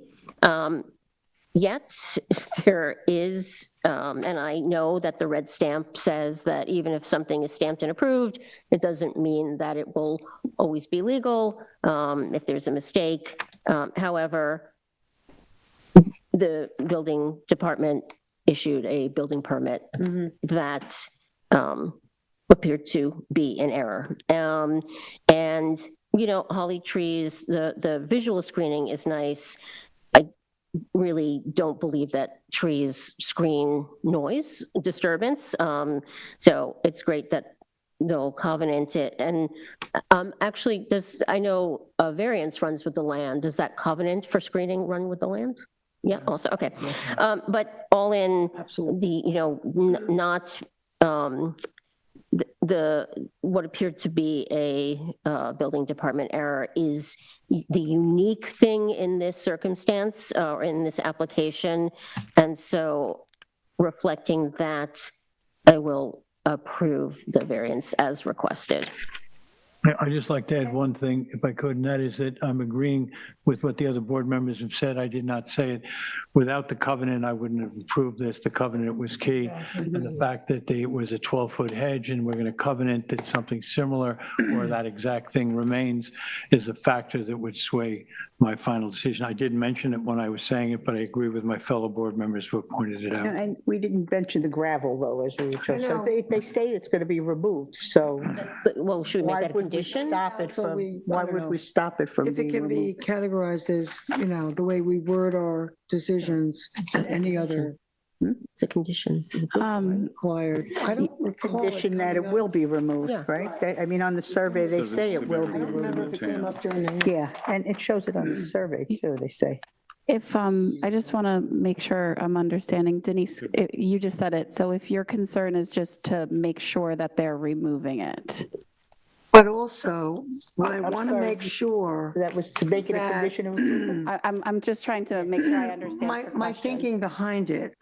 Yet there is, and I know that the red stamp says that even if something is stamped and approved, it doesn't mean that it will always be legal if there's a mistake. However, the building department issued a building permit that appeared to be in error. And, holly trees, the visual screening is nice. Really don't believe that trees screen noise disturbance. So it's great that they'll covenant it. And actually, I know a variance runs with the land. Does that covenant for screening run with the land? Yeah, also, okay. But all in, not what appeared to be a building department error is the unique thing in this circumstance or in this application. And so reflecting that, I will approve the variance as requested. I'd just like to add one thing, if I could, and that is that I'm agreeing with what the other board members have said. I did not say it. Without the covenant, I wouldn't have approved this. The covenant was key. And the fact that it was a 12-foot hedge and we're going to covenant that something similar or that exact thing remains is a factor that would sway my final decision. I did mention it when I was saying it, but I agree with my fellow board members who have pointed it out. And we didn't mention the gravel, though, as we were trying. So know. they say it's going to be removed, so Well, should we make why that a would we condition? stop it So from, why would we stop it from If it being can be removed? categorized as, the way we word our decisions, any other It's a condition. Required. I don't recall it Condition that it coming up. will be removed, Yeah. right? I mean, on the survey, they So say this it will is be to I don't remember if it came up during the. Yeah, and it shows it on the survey too, they say. If, I just want to make sure I'm understanding, Denise, you just said it, so if your concern is just to make sure that they're removing it. But also, I I'm want to sorry. make sure, So that was to make it a That- condition of approval? I'm just trying to make sure I understand my, the my question. thinking behind it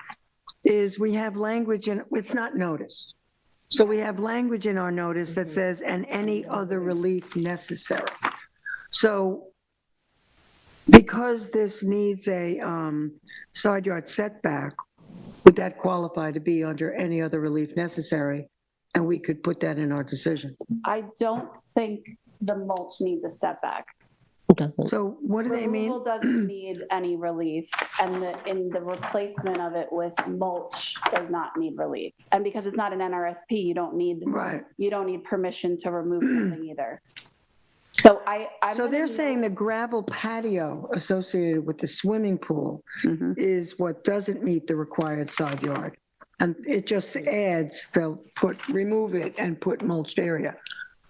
is we have language in, it's not noticed. So we have language in our notice that says, and any other relief necessary. So because this needs a side yard setback, would that qualify to be under any other relief necessary? And we could put that in our decision. I don't think the mulch needs a setback. It doesn't. So what do they mean? Removal doesn't need any relief, and in the replacement of it with mulch does not need relief. And because it's not an NRSP, you don't need Right. permission to remove something either. So I'm So gonna they're saying the gravel patio associated with the swimming pool Mhm. is what doesn't meet the required side yard. And it just adds, they'll remove it and put mulched area.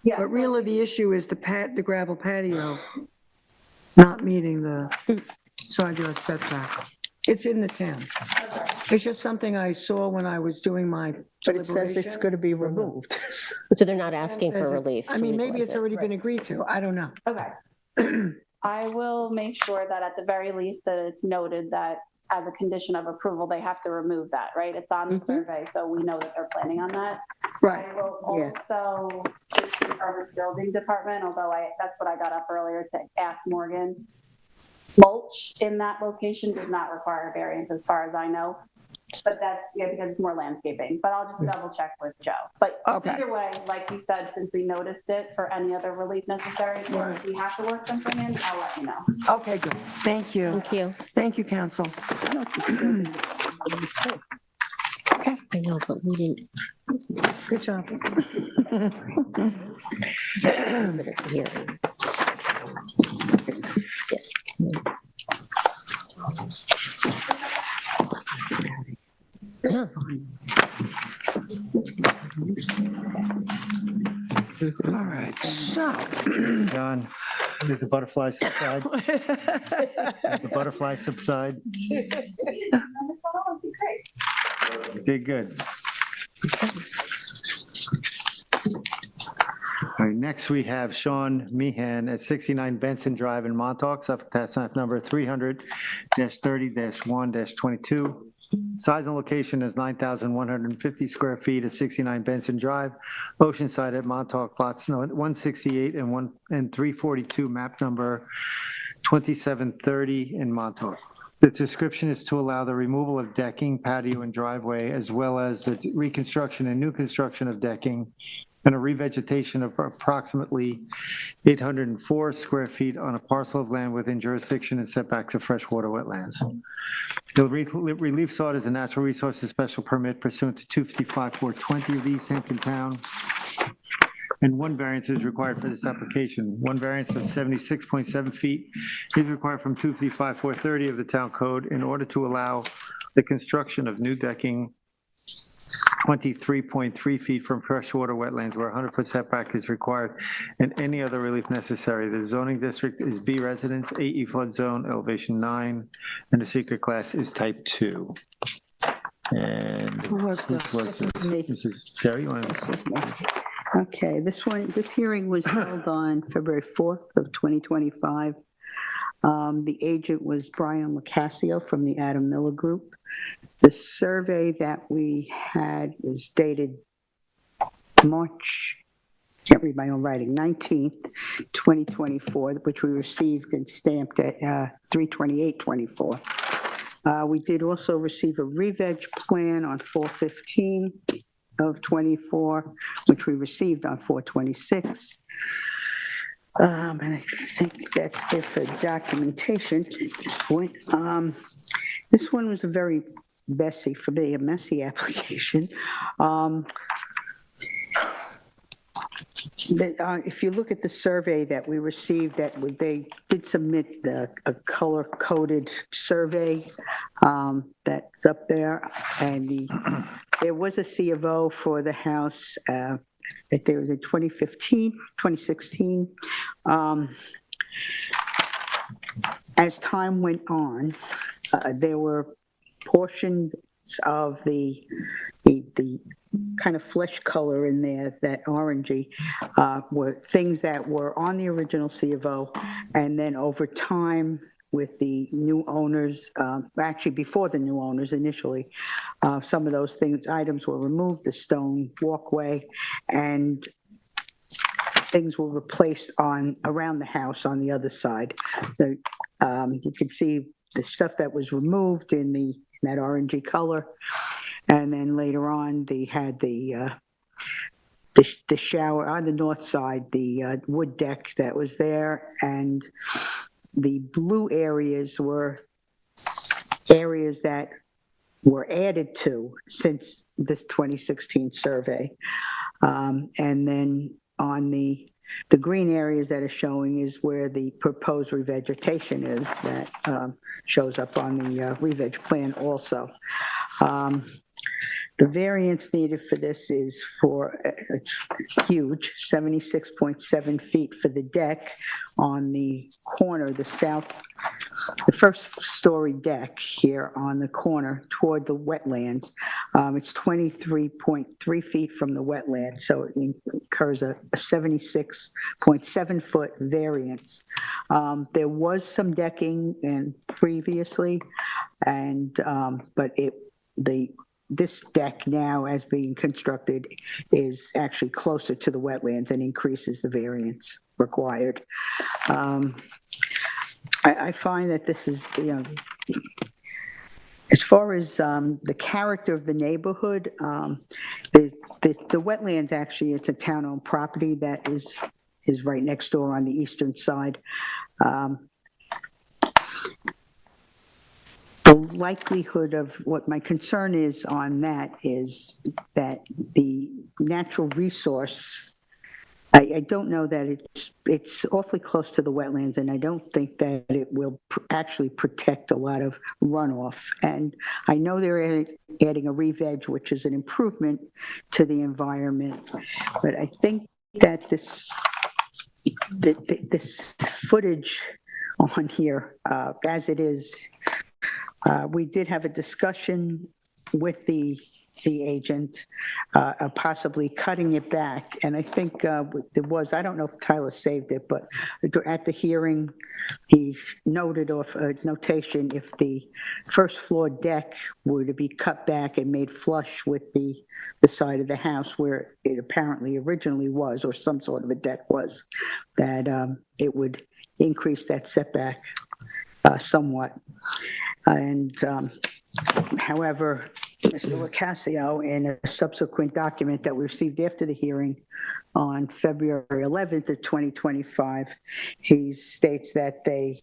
Yeah, But so- really, the issue is the gravel patio not meeting the side yard setback. It's in the town. It's just something I saw when I was doing my But it says it's deliberation. going to be removed. So they're not asking for relief. I to mean, maybe legalize it's it. already been agreed to. I don't know. Okay. I will make sure that at the very least that it's noted that as a condition of approval, they have to remove that, right? It's on the survey, so we know that they're planning on that. Right. I will Yeah. also, just confirm with the building department, although that's what I got up earlier to ask Morgan. Mulch in that location does not require variance as far as I know. But that's, because it's more landscaping, but I'll just double check with Joe. But Okay. either way, like you said, since we noticed it for any other relief necessary, if we have to work something in, I'll let you know. Okay, good. Thank you. Thank you. Thank you, council. I know, but we didn't Good job. put it here. Yes. Yeah. All right, so. John, did the butterfly subside? Did the butterfly subside? Did good. All right, next we have Sean Meehan at 69 Benson Drive in Montauk, Suffolk, tax map number 300-30-1-22. Size and location is 9,150 square feet at 69 Benson Drive, Oceanside at Montauk, lots 168 and 342, map number 2730 in Montauk. The description is to allow the removal of decking, patio, and driveway, as well as the reconstruction and new construction of decking and a revegetation of approximately 804 square feet on a parcel of land within jurisdiction and setbacks of freshwater wetlands. The relief sought is a natural resources special permit pursuant to 255-420 of the East Hampton Town. And one variance is required for this application. One variance of 76.7 feet is required from 255-430 of the Town Code in order to allow the construction of new decking 23.3 feet from freshwater wetlands where 100-foot setback is required and any other relief necessary. The zoning district is B residence, AE flood zone, elevation 9, and the secret class is type 2. And Who was this this? was, this is Jerry, you want to? Okay, this hearing was held on February 4th of 2025. The agent was Brian Locascio from the Adam Miller Group. The survey that we had was dated March, can't read my own writing, 19th, 2024, which we received and stamped at 3/28/24. We did also receive a re-veg plan on 4/15 of 24, which we received on 4/26. And I think that's it for documentation at this point. This one was a very messy, for me, a messy application. If you look at the survey that we received, they did submit a color-coded survey that's up there, and there was a C of O for the house, that there was in 2015, 2016. As time went on, there were portions of the kind of flesh color in there, that orangey, were things that were on the original C of O, and then over time, with the new owners, actually before the new owners initially, some of those items were removed, the stone walkway, and things were replaced around the house on the other side. So you can see the stuff that was removed in that orangey color. And then later on, they had the shower on the north side, the wood deck that was there, and the blue areas were areas that were added to since this 2016 survey. And then on the green areas that are showing is where the proposed revegetation is, that shows up on the re-veg plan also. The variance needed for this is it's huge, 76.7 feet for the deck on the corner, the first story deck here on the corner toward the wetlands. It's 23.3 feet from the wetland, so it incurs a 76.7 foot variance. There was some decking previously, but this deck now, as being constructed, is actually closer to the wetlands and increases the variance required. I find that this is, as far as the character of the neighborhood, the wetlands, actually, it's a town-owned property that is right next door on the eastern side. The likelihood of what my concern is on that is that the natural resource, I don't know that it's awfully close to the wetlands, and I don't think that it will actually protect a lot of runoff. And I know they're adding a re-veg, which is an improvement to the environment, but I think that this footage on here, as it is, we did have a discussion with the agent, possibly cutting it back. And I think there was, I don't know if Tyler saved it, but at the hearing, he noted off a notation if the first floor deck were to be cut back and made flush with the side of the house where it apparently originally was, or some sort of a deck was, that it would increase that setback somewhat. And however, Mr. Locascio, in a subsequent document that we received after the hearing on February 11th of 2025, he states that they're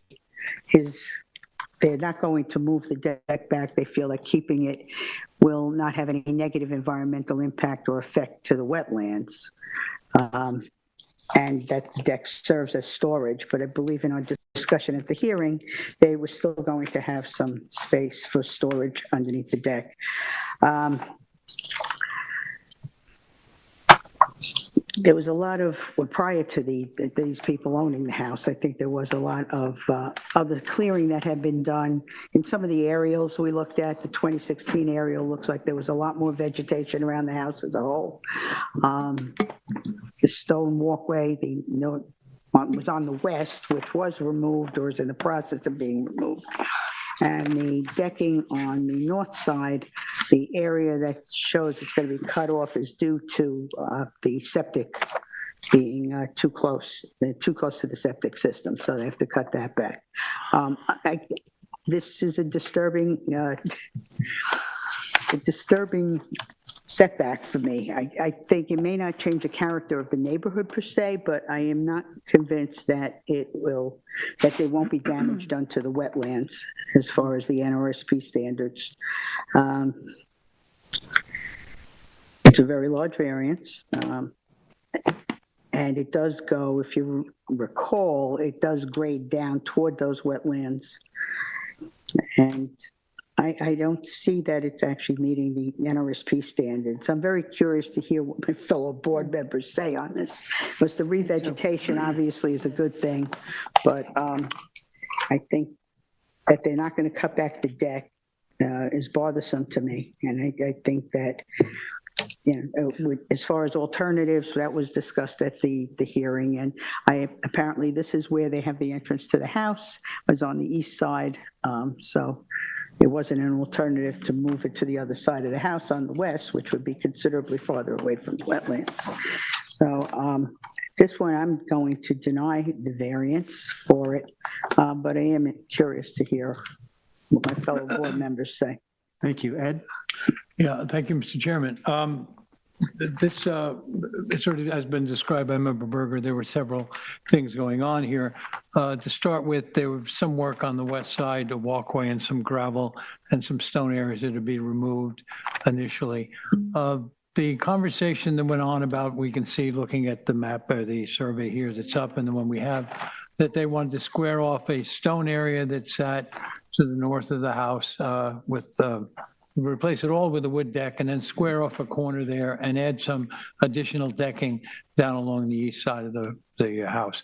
not going to move the deck back. They feel like keeping it will not have any negative environmental impact or effect to the wetlands. And that the deck serves as storage, but I believe in our discussion at the hearing, they were still going to have some space for storage underneath the deck. There was a lot of, prior to these people owning the house, I think there was a lot of other clearing that had been done. In some of the aerials we looked at, the 2016 aerial looks like there was a lot more vegetation around the house as a whole. The stone walkway, was on the west, which was removed or is in the process of being removed. And the decking on the north side, the area that shows it's going to be cut off is due to the septic being too close to the septic system, so they have to cut that back. This is a disturbing setback for me. I think it may not change the character of the neighborhood per se, but I am not convinced that they won't be damage done to the wetlands as far as the NRSP standards. It's a very large variance. And it does go, if you recall, it does grade down toward those wetlands. And I don't see that it's actually meeting the NRSP standards. I'm very curious to hear what my fellow board members say on this, because the revegetation obviously is a good thing, but I think that they're not going to cut back the deck is bothersome to me. And I think that, as far as alternatives, that was discussed at the hearing. And apparently this is where they have the entrance to the house, was on the east side. So it wasn't an alternative to move it to the other side of the house on the west, which would be considerably farther away from the wetlands. So this one, I'm going to deny the variance for it, but I am curious to hear what my fellow board members say. Thank you. Ed? Yeah, thank you, Mr. Chairman. This, it sort of has been described by Member Berger. There were several things going on here. To start with, there was some work on the west side, a walkway and some gravel and some stone areas that would be removed initially. The conversation that went on about, we can see looking at the map or the survey here that's up and the one we have, that they wanted to square off a stone area that sat to the north of the house replace it all with a wood deck and then square off a corner there and add some additional decking down along the east side of the house.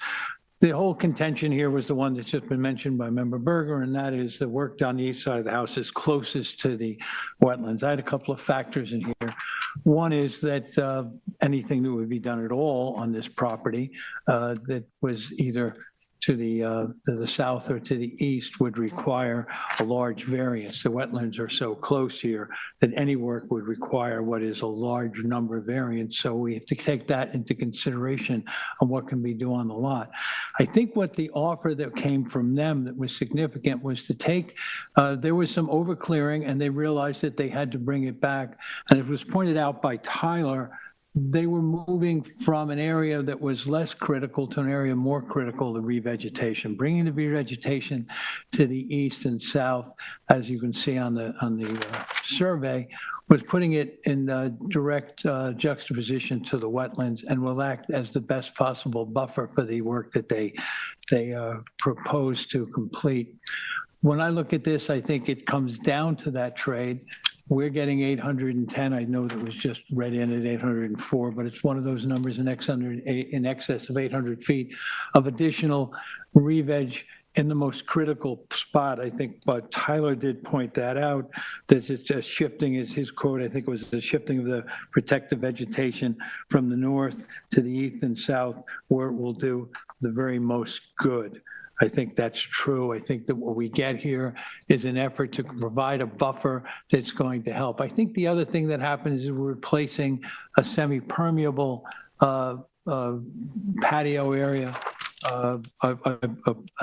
The whole contention here was the one that's just been mentioned by Member Berger, and that is the work down the east side of the house is closest to the wetlands. I had a couple of factors in here. One is that anything that would be done at all on this property that was either to the south or to the east would require a large variance. The wetlands are so close here that any work would require what is a large number of variants. So we have to take that into consideration on what can be done on the lot. I think what the offer that came from them that was significant was to take, there was some overclearing and they realized that they had to bring it back. And it was pointed out by Tyler, they were moving from an area that was less critical to an area more critical, the revegetation. Bringing the revegetation to the east and south, as you can see on the survey, was putting it in direct juxtaposition to the wetlands and will act as the best possible buffer for the work that they propose to complete. When I look at this, I think it comes down to that trade. We're getting 810. I know that was just read in at 804, but it's one of those numbers in excess of 800 feet of additional re-veg in the most critical spot. I think, but Tyler did point that out, that it's just shifting, is his quote, I think it was the shifting of the protective vegetation from the north to the east and south, where it will do the very most good. I think that's true. I think that what we get here is an effort to provide a buffer that's going to help. I think the other thing that happens is we're replacing a semi-permeable patio area, a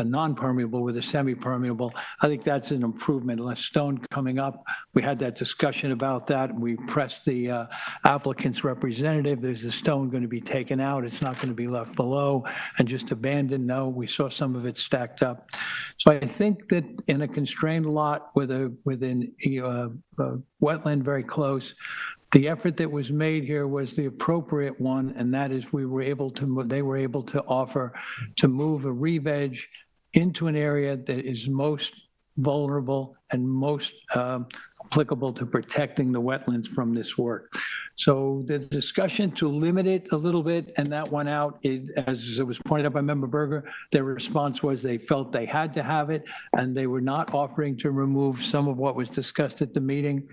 non-permeable with a semi-permeable. I think that's an improvement. Less stone coming up. We had that discussion about that. We pressed the applicant's representative. There's a stone going to be taken out. It's not going to be left below and just abandoned. No, we saw some of it stacked up. So I think that in a constrained lot within a wetland very close, the effort that was made here was the appropriate one, and that is they were able to offer to move a re-veg into an area that is most vulnerable and most applicable to protecting the wetlands from this work. So the discussion to limit it a little bit, and that went out, as it was pointed out by Member Berger, their response was they felt they had to have it, and they were not offering to remove some of what was discussed at the meeting.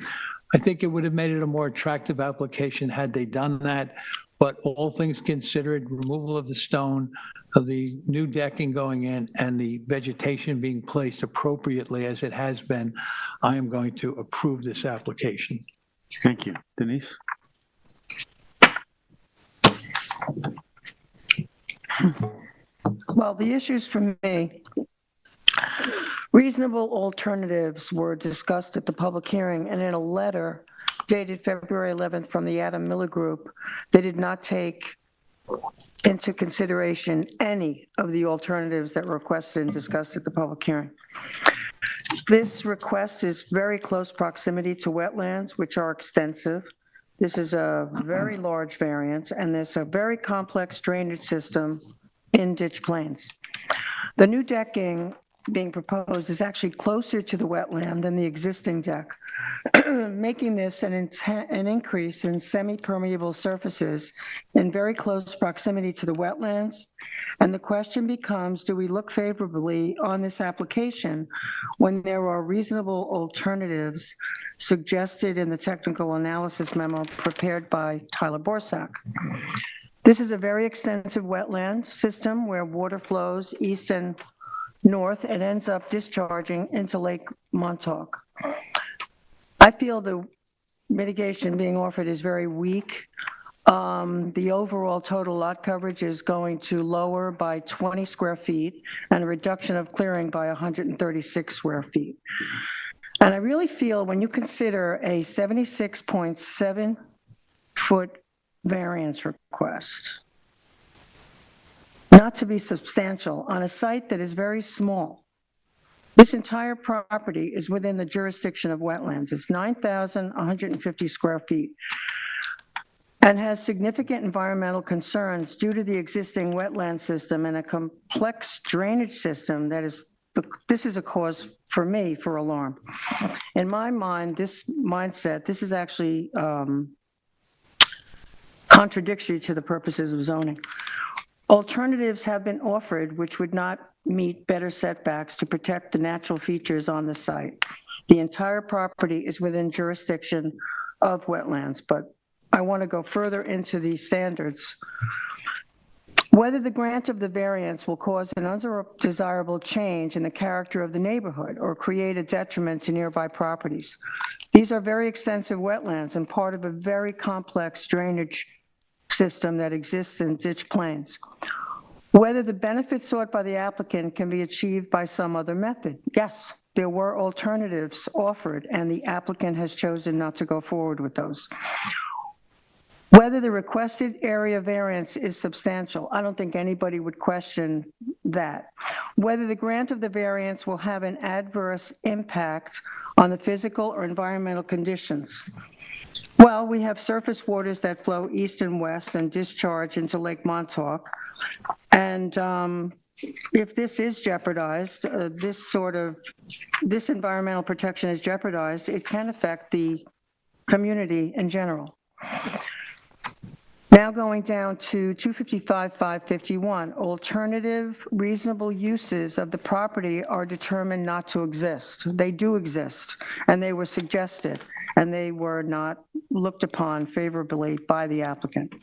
I think it would have made it a more attractive application had they done that, but all things considered, removal of the stone, of the new decking going in, and the vegetation being placed appropriately as it has been, I am going to approve this application. Thank you. Denise? Well, the issues for me, reasonable alternatives were discussed at the public hearing, and in a letter dated February 11th from the Adam Miller Group, they did not take into consideration any of the alternatives that were requested and discussed at the public hearing. This request is very close proximity to wetlands, which are extensive. This is a very large variance, and there's a very complex drainage system in ditch plains. The new decking being proposed is actually closer to the wetland than the existing deck, making this an increase in semi-permeable surfaces in very close proximity to the wetlands. And the question becomes, do we look favorably on this application when there are reasonable alternatives suggested in the technical analysis memo prepared by Tyler Borsak? This is a very extensive wetland system where water flows east and north and ends up discharging into Lake Montauk. I feel the mitigation being offered is very weak. The overall total lot coverage is going to lower by 20 square feet and a reduction of clearing by 136 square feet. And I really feel when you consider a 76.7-foot variance request, not to be substantial, on a site that is very small. This entire property is within the jurisdiction of wetlands. It's 9,150 square feet and has significant environmental concerns due to the existing wetland system and a complex drainage system that is, this is a cause for me for alarm. In my mind, this mindset, this is actually contradictory to the purposes of zoning. Alternatives have been offered which would not meet better setbacks to protect the natural features on the site. The entire property is within jurisdiction of wetlands, but I want to go further into the standards. Whether the grant of the variance will cause an undesirable change in the character of the neighborhood or create a detriment to nearby properties. These are very extensive wetlands and part of a very complex drainage system that exists in ditch plains. Whether the benefits sought by the applicant can be achieved by some other method. Yes, there were alternatives offered and the applicant has chosen not to go forward with those. Whether the requested area variance is substantial, I don't think anybody would question that. Whether the grant of the variance will have an adverse impact on the physical or environmental conditions. Well, we have surface waters that flow east and west and discharge into Lake Montauk. And if this is jeopardized, this environmental protection is jeopardized, it can affect the community in general. Now going down to 255-551, alternative reasonable uses of the property are determined not to exist. They do exist, and they were suggested, and they were not looked upon favorably by the applicant.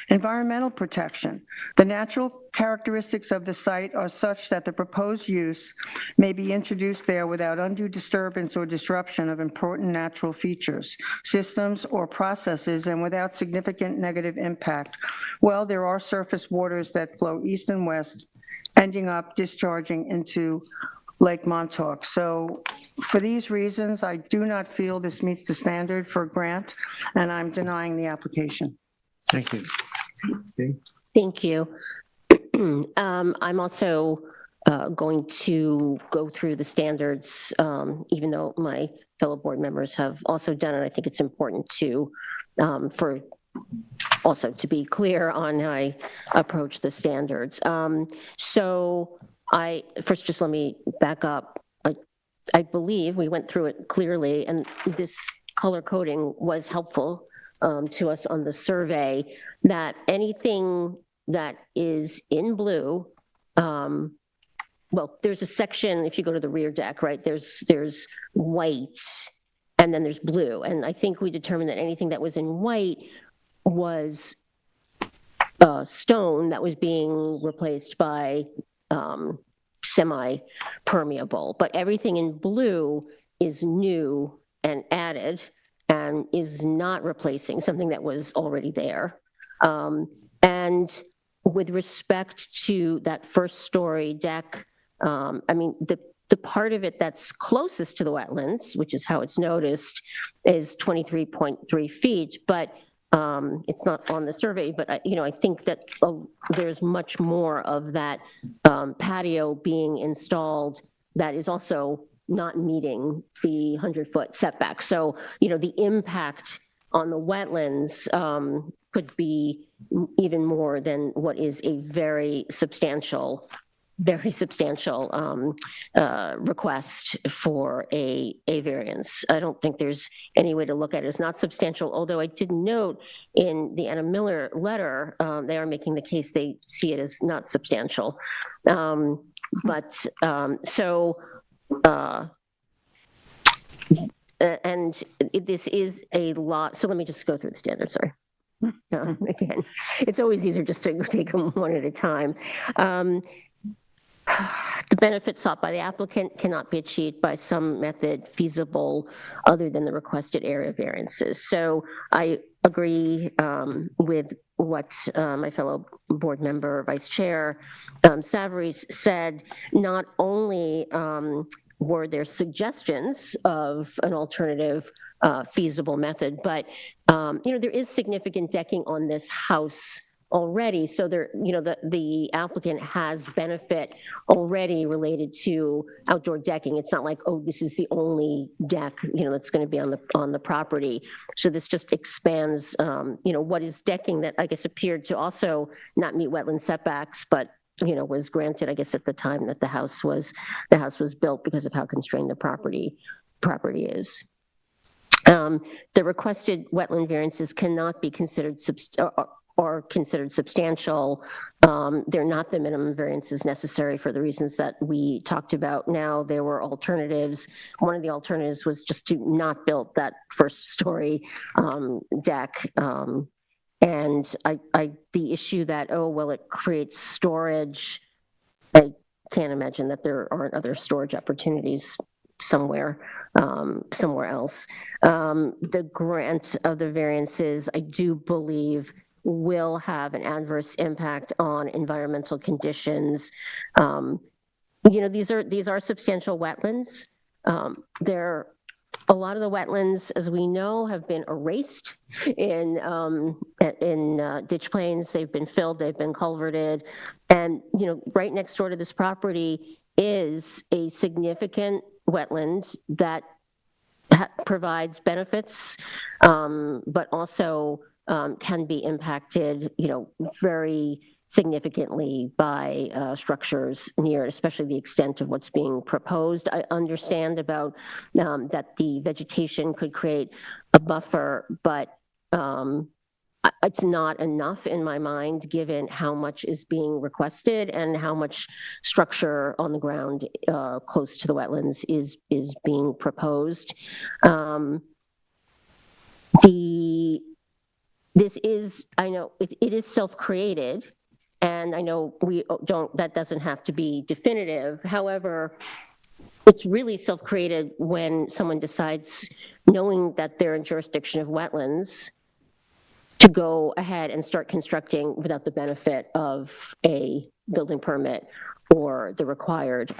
Environmental protection. The natural characteristics of the site are such that the proposed use may be introduced there without undue disturbance or disruption of important natural features, systems, or processes, and without significant negative impact. Well, there are surface waters that flow east and west, ending up discharging into Lake Montauk. So for these reasons, I do not feel this meets the standard for a grant, and I'm denying the application. Thank you. Thank you. I'm also going to go through the standards, even though my fellow board members have also done it. I think it's important to, also to be clear on how I approach the standards. So first, just let me back up. I believe we went through it clearly, and this color coding was helpful to us on the survey, that anything that is in blue, well, there's a section, if you go to the rear deck, right, there's white, and then there's blue. And I think we determined that anything that was in white was stone that was being replaced by semi-permeable, but everything in blue is new and added and is not replacing something that was already there. And with respect to that first story deck, I mean, the part of it that's closest to the wetlands, which is how it's noticed, is 23.3 feet, but it's not on the survey, but I think that there's much more of that patio being installed that is also not meeting the 100-foot setback. So, the impact on the wetlands could be even more than what is a very substantial request for a variance. I don't think there's any way to look at it as not substantial, although I did note in the Anna Miller letter, they are making the case they see it as not substantial. And this is a lot, so let me just go through the standards, sorry. Again, it's always easier just to take them one at a time. The benefit sought by the applicant cannot be achieved by some method feasible other than the requested area variances. So I agree with what my fellow board member, Vice Chair Savaris said. Not only were there suggestions of an alternative feasible method, but there is significant decking on this house already. So there, the applicant has benefit already related to outdoor decking. It's not like, oh, this is the only deck, that's going to be on the property. So this just expands, what is decking that I guess appeared to also not meet wetland setbacks, but was granted, I guess, at the time that the house was built because of how constrained the property is. The requested wetland variances cannot be considered considered substantial. They're not the minimum variances necessary for the reasons that we talked about. Now, there were alternatives. One of the alternatives was just to not build that first story deck. And the issue that, it creates storage, I can't imagine that there aren't other storage opportunities somewhere else. The grant of the variances, I do believe, will have an adverse impact on environmental conditions. These are substantial wetlands. A lot of the wetlands, as we know, have been erased in ditch plains. They've been filled, they've been culverted. And, right next door to this property is a significant wetland that provides benefits, but also can be impacted, very significantly by structures near it, especially the extent of what's being proposed. I understand about that the vegetation could create a buffer, but it's not enough in my mind, given how much is being requested and how much structure on the ground close to the wetlands is being proposed. This is, I know it is self-created, and I know that doesn't have to be definitive. However, it's really self-created when someone decides, knowing that they're in jurisdiction of wetlands, to go ahead and start constructing without the benefit of a building permit or the required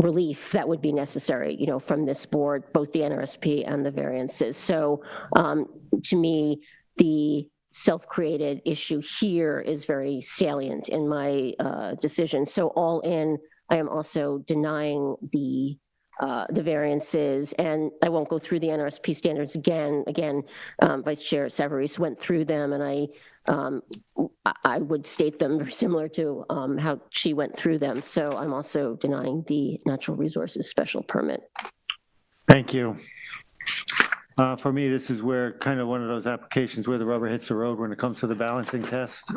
relief that would be necessary, from this board, both the NRSP and the variances. So to me, the self-created issue here is very salient in my decision. So all in, I am also denying the variances, and I won't go through the NRSP standards again. Vice Chair Savaris went through them, and I would state them very similar to how she went through them. So I'm also denying the natural resources special permit. Thank you. For me, this is where kind of one of those applications where the rubber hits the road when it comes to the balancing test.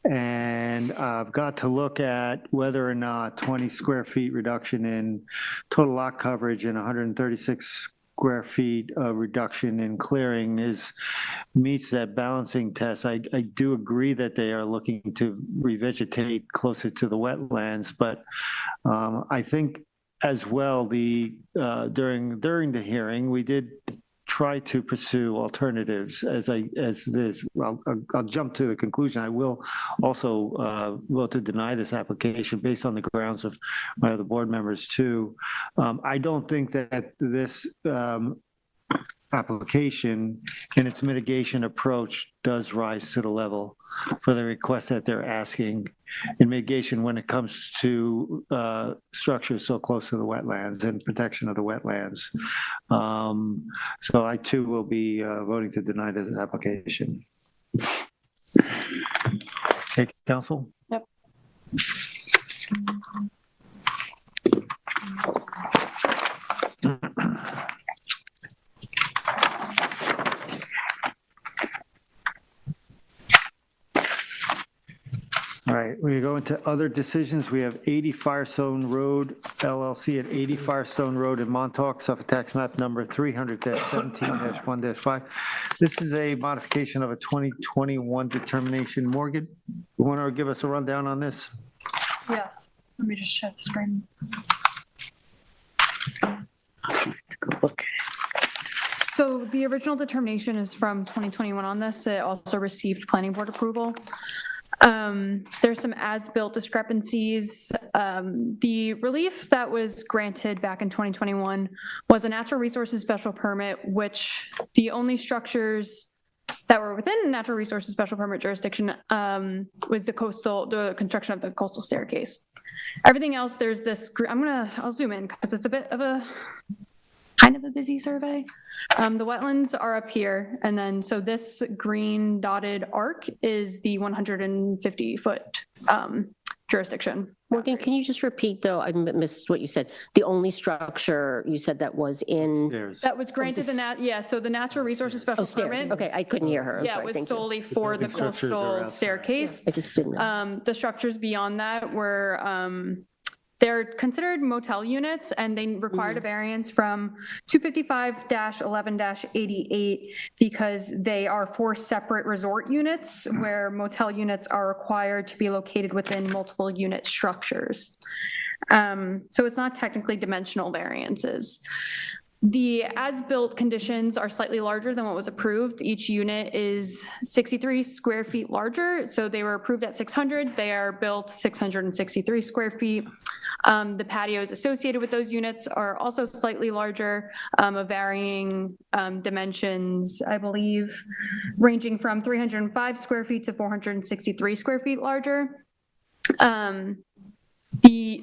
And I've got to look at whether or not 20 square feet reduction in total lot coverage and 136 square feet reduction in clearing meets that balancing test. I do agree that they are looking to revegetate closer to the wetlands, but I think as well, during the hearing, we did try to pursue alternatives. I'll jump to the conclusion. I will also vote to deny this application based on the grounds of my other board members too. I don't think that this application and its mitigation approach does rise to the level for the request that they're asking in mitigation when it comes to structures so close to the wetlands and protection of the wetlands. So I too will be voting to deny this application. Okay, council? Yep. All right, we go into other decisions. We have 80 Firestone Road LLC at 80 Firestone Road in Montauk, Suffolk Tax Map number 300-17-1-5. This is a modification of a 2021 determination. Morgan, you want to give us a rundown on this? Yes. Let me just share the screen. So the original determination is from 2021 on this. It also received planning board approval. There's some as-built discrepancies. The relief that was granted back in 2021 was a natural resources special permit, which the only structures that were within natural resources special permit jurisdiction was the construction of the coastal staircase. Everything else, there's this, I'll zoom in because it's a bit of a kind of a busy survey. The wetlands are up here, and then so this green dotted arc is the 150-foot jurisdiction. Morgan, can you just repeat, though, I missed what you said, the only structure you said that was in? That was granted so the natural resources special permit. Okay, I couldn't hear her. I'm Yeah, sorry, it was thank you. solely for the structures are coastal outside. staircase. I just didn't know. The structures beyond that were, they're considered motel units, and they required a variance from 255-11-88 because they are 4 separate resort units where motel units are required to be located within multiple unit structures. So it's not technically dimensional variances. The as-built conditions are slightly larger than what was approved. Each unit is 63 square feet larger, so they were approved at 600. They are built 663 square feet. The patios associated with those units are also slightly larger, of varying dimensions, I believe, ranging from 305 square feet to 463 square feet larger.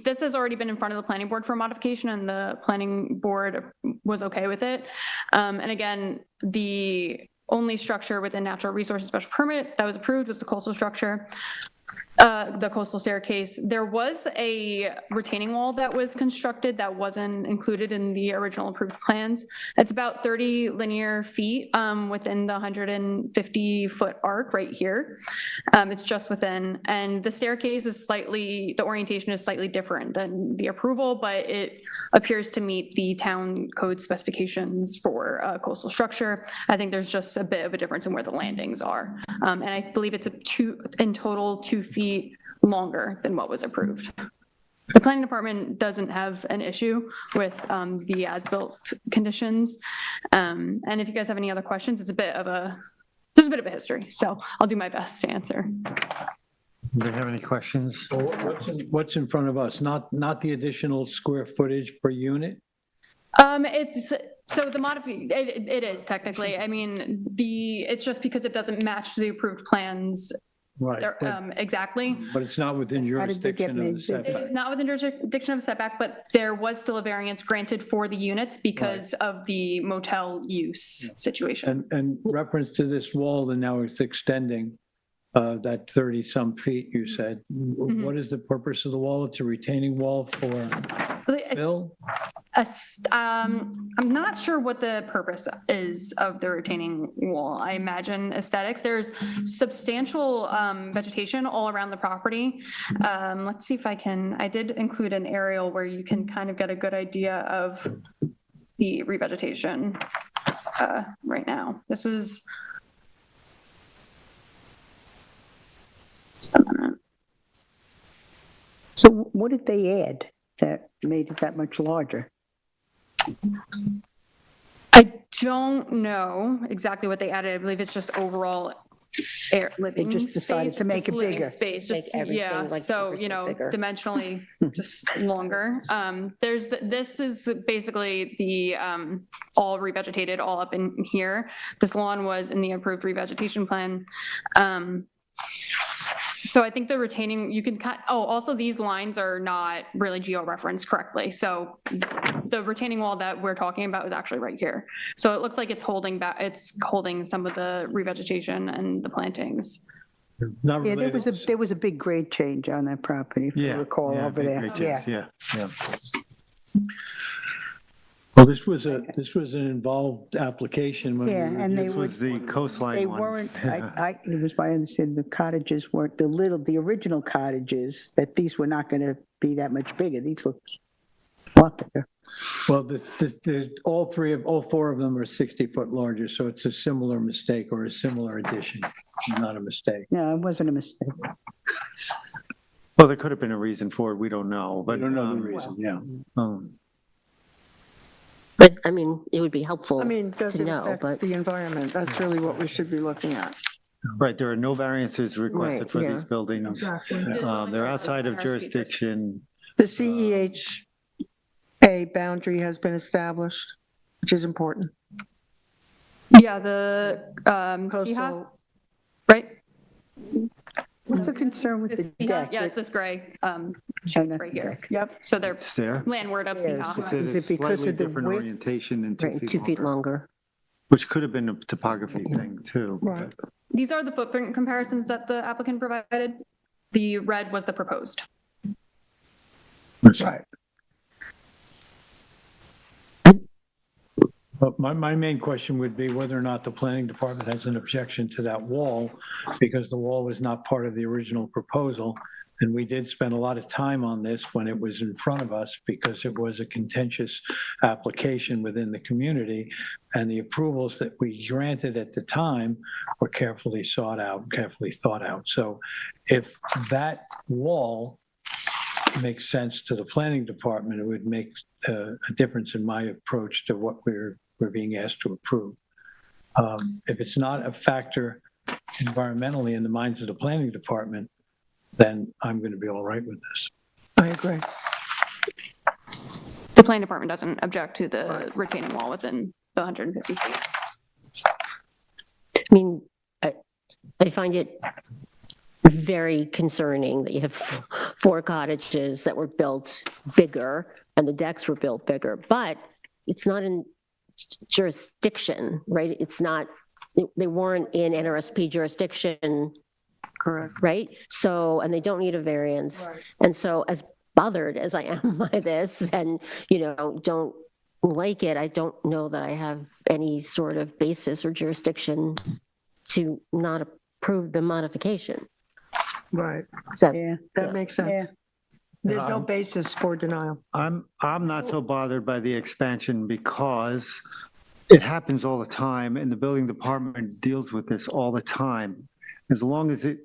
This has already been in front of the planning board for modification, and the planning board was okay with it. And again, the only structure within natural resources special permit that was approved was the coastal structure. The coastal staircase. There was a retaining wall that was constructed that wasn't included in the original approved plans. It's about 30 linear feet within the 150-foot arc right here. It's just within, and the staircase is the orientation is slightly different than the approval, but it appears to meet the town code specifications for a coastal structure. I think there's just a bit of a difference in where the landings are. And I believe it's in total 2 feet longer than what was approved. The planning department doesn't have an issue with the as-built conditions. And if you guys have any other questions, there's a bit of a history, so I'll do my best to answer. Do you have any questions? So what's in front of us? Not the additional square footage per unit? So the modification, it is technically, I mean, it's just because it doesn't match the approved plans. Right. Exactly. But it's not within How did they get jurisdiction of the made setback. It is not within jurisdiction of a setback, but there was still a variance granted for the units because of the motel use situation. And reference to this wall, and now it's extending that 30-some feet, you said. What is the purpose of the wall? It's a retaining wall for fill? I'm not sure what the purpose is of the retaining wall. I imagine aesthetics. There's substantial vegetation all around the property. Let's see if I did include an aerial where you can kind of get a good idea of the revegetation right now. This was just a minute. So what did they add that made it that much larger? I don't know exactly what they added. I believe it's just overall living They just decided space, to make just it living bigger. Space, Make just, everything yeah, like so, 2% bigger. dimensionally just longer. This is basically the all revegetated all up in here. This lawn was in the approved revegetation plan. So I think the retaining, you can cut, oh, also these lines are not really geo-referenced correctly. So the retaining wall that we're talking about is actually right here. So it looks like it's holding back, it's holding some of the revegetation and the plantings. Not Yeah, related. there was a big grade change on that property, if you Yeah. recall, yeah, over big there. great Yeah. chance, yeah. Well, this was an involved application when we Yeah, and they This was the coastline They one. weren't, it was my understanding, the cottages weren't, the original cottages, that these were not going to be that much bigger. These look a lot bigger. Well, all four of them are 60-foot larger, so it's a similar mistake or a similar addition, not a mistake. No, it wasn't a mistake. Well, there could have been a reason for it, we don't know, I but. don't know the reason, yeah. But, I mean, it would be helpful I mean, does to it know, affect but, the environment? That's really what we should be looking at. Right, there are no variances requested Right, for yeah. these buildings. They're outside of jurisdiction. The CEHA boundary has been established, which is important. Yeah, the CHA, Coastal, right? What's the concern with the It's CHA, deck? yeah, it's this gray, China right here. deck. yep, So they're Stair. landward of Stairs. CHA. It's Is a it because slightly of the different width? orientation and right, 2 feet longer. which could have been a topography thing too. right. These are the footprint comparisons that the applicant provided. The red was the proposed. Right. But my main question would be whether or not the planning department has an objection to that wall, because the wall was not part of the original proposal. And we did spend a lot of time on this when it was in front of us, because it was a contentious application within the community. And the approvals that we granted at the time were carefully sought out, carefully thought out. So if that wall makes sense to the planning department, it would make a difference in my approach to what we're being asked to approve. If it's not a factor environmentally in the minds of the planning department, then I'm going to be all right with this. I agree. The planning department doesn't object to the retaining wall within the 150 feet. I mean, I find it very concerning that you have 4 cottages that were built bigger and the decks were built bigger, but it's not in jurisdiction, right? It's not, they weren't in NRSP jurisdiction, Correct. right? So, and they don't need a variance. And so as bothered as I am by this and, don't like it, I don't know that I have any sort of basis or jurisdiction to not approve the modification. Right. So, Yeah. That makes Yeah. sense. There's no basis for denial. I'm not so bothered by the expansion because it happens all the time and the building department deals with this all the time. As long as it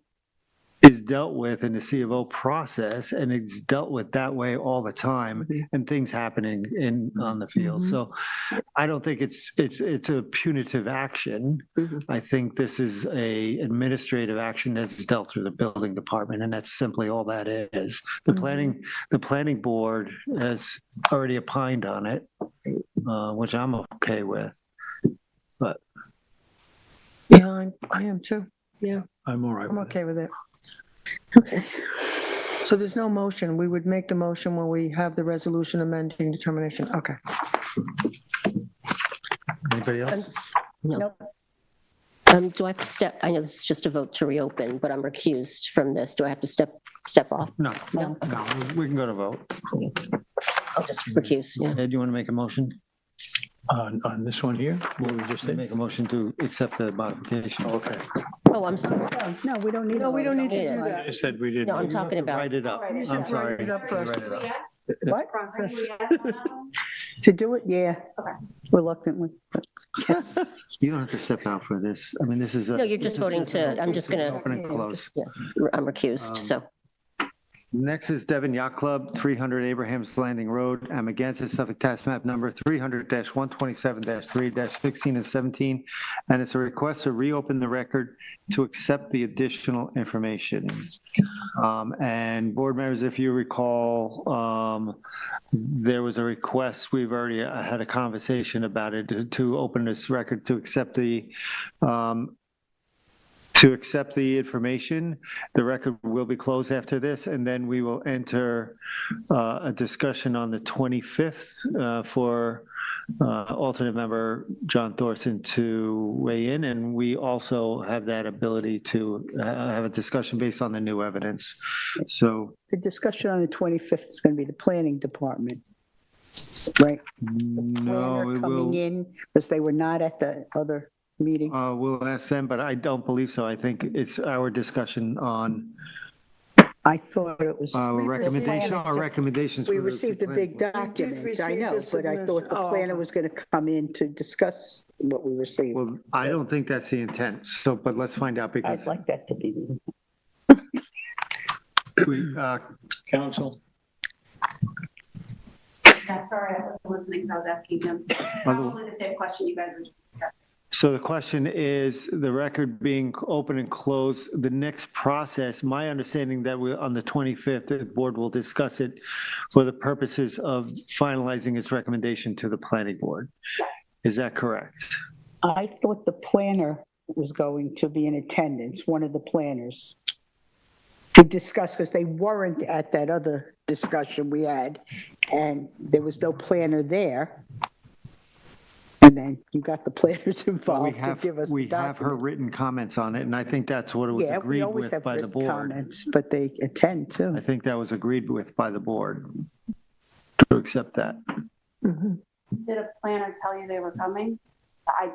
is dealt with in the C of O process and it's dealt with that way all the time and things happening on the field. So I don't think it's a punitive action. I think this is a administrative action that's dealt through the building department, and that's simply all that is. The planning board has already opined on it, which I'm okay with. But Yeah, I am too. Yeah, I'm all right I'm with it. okay with it. okay. So there's no motion. We would make the motion when we have the resolution amending determination. Okay. anybody else? No. Do I have to I know this is just a vote to reopen, but I'm recused from this. Do I have to step off? No, No? no, we can go to vote. I'll just recuse, yeah. Ed, you want to make a motion? On this one here, what we just did? Make a motion to accept the modification. Okay. Oh, I'm sorry. No, we don't need. No, we don't need to do I that. just said we didn't. No, I'm talking about, Write it up. You should I'm write sorry. it up first. Write it up. What? Process. To do it, yeah. Reluctantly. but yes. You don't have to step out for this. I mean, this is a. no, you're just voting to, I'm just going Open and close. to, I'm recused, so. Next is Devon Yacht Club, 300 Abraham's Landing Road, Amagansett, Suffolk Tax Map Number 300-127-3-16 and 17. And it's a request to reopen the record to accept the additional information. And board members, if you recall, there was a request, we've already had a conversation about it, to open this record to accept the to accept the information. The record will be closed after this, and then we will enter a discussion on the 25th for alternate member John Thorson to weigh in, and we also have that ability to have a discussion based on the new evidence. So The discussion on the 25th is going to be the planning department, right? no, Planner it coming will. in, because they were not at the other meeting. We'll ask them, but I don't believe so. I think it's our discussion on I thought it was. recommendation, our recommendations. We for the received a big planning board. document, I receive know, the but I thought the submission. planner was going to come in to discuss what we received. Well, I don't think that's the intent, so, but let's find out because I'd like that to be. we, Council? Yeah, sorry, I wasn't listening, I was asking him. Probably the same question you guys were just discussing. so the question is, the record being open and closed, the next process, my understanding that we, on the 25th, the board will discuss it for the purposes of finalizing its recommendation to the planning board. Is that correct? I thought the planner was going to be in attendance, one of the planners, to discuss, because they weren't at that other discussion we had, and there was no planner there. And then you got the planners We involved to have, give us the we have her document. written comments on it, and I think that's what it was Yeah, we agreed always with have by the written board. comments, but they attend too. I think that was agreed with by the board to accept that. Did a planner tell you they were coming?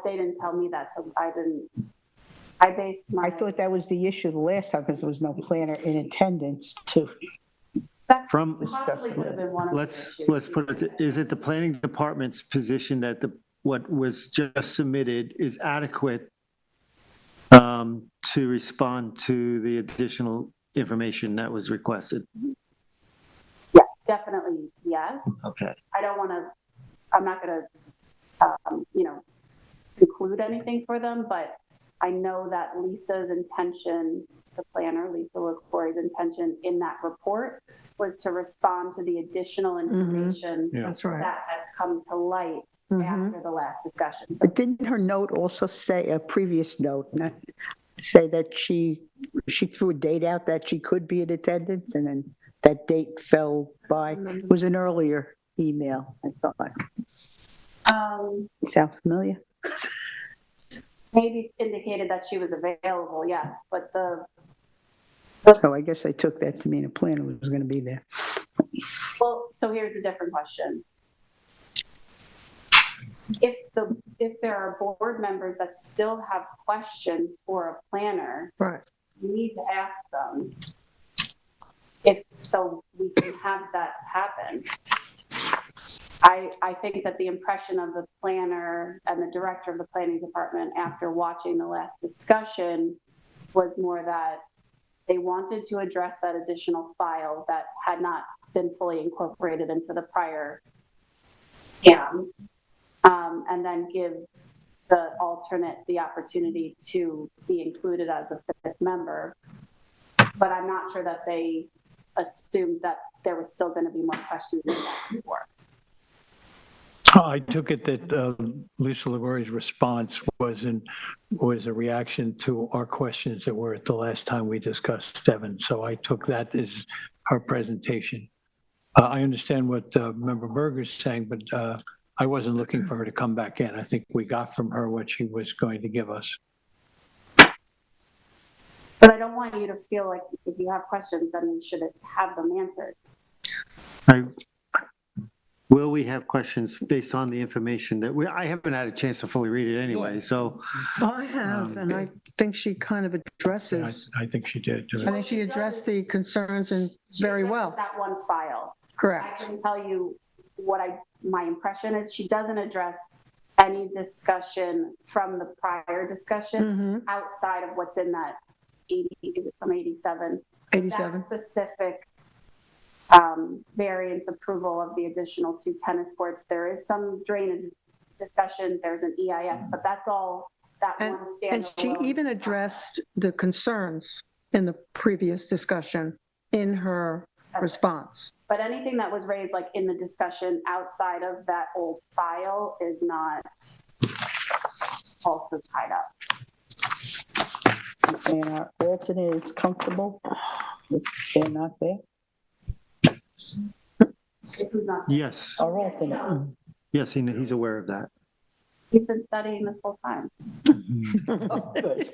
They didn't tell me that, so I based my. I thought that was the issue the last time, because there was no planner in attendance to. That From, possibly could have been one of the let's issues. put it, is it the planning department's position that what was just submitted is adequate to respond to the additional information that was requested? Yeah, definitely, yes. Okay. I'm not gonna, conclude anything for them, but I know that Lisa's intention, the planner, Lisa LaCour's intention in that report was to respond to the additional information That's right. that had come to light after the last discussion. So But didn't her note also say, a previous note, not say that she threw a date out that she could be in attendance, and then that date fell by? It was an earlier email, I thought. Sound familiar? maybe indicated that she was available, yes, but So I guess I took that to mean a planner was going to be there. so here's a different question. If there are board members that still have questions for a planner, Right. you need to ask them if so we can have that happen. I think that the impression of the planner and the director of the planning department after watching the last discussion was more that they wanted to address that additional file that had not been fully incorporated into the prior scam, and then give the alternate the opportunity to be included as a fifth member. But I'm not sure that they assumed that there was still going to be more questions than that before. I took it that Lisa LaGuerre's response was a reaction to our questions that were at the last time we discussed Devon. So I took that as her presentation. I understand what Member Berger's saying, but I wasn't looking for her to come back in. I think we got from her what she was going to give us. But I don't want you to feel like if you have questions, then you should have them answered. Will we have questions based on the information that I haven't had a chance to fully read it anyway, so. I have, and I think she kind of addresses, I think she did. I think she addressed the concerns and She very addresses well. That one file. I Correct. can tell you my impression is she doesn't address any discussion from the prior discussion outside of what's in that 80, is it from 87? 87. That specific variance approval of the additional 2 tennis courts. There is some drainage discussion, there's an EIS, but that's all that And one standalone. she even addressed the concerns in the previous discussion in her response. But anything that was raised like in the discussion outside of that old file is not also tied up. And our alternate is comfortable if they're not there? If he's not, Yes, Our alternate. yes, he's aware of that. he's been studying this whole time. Good.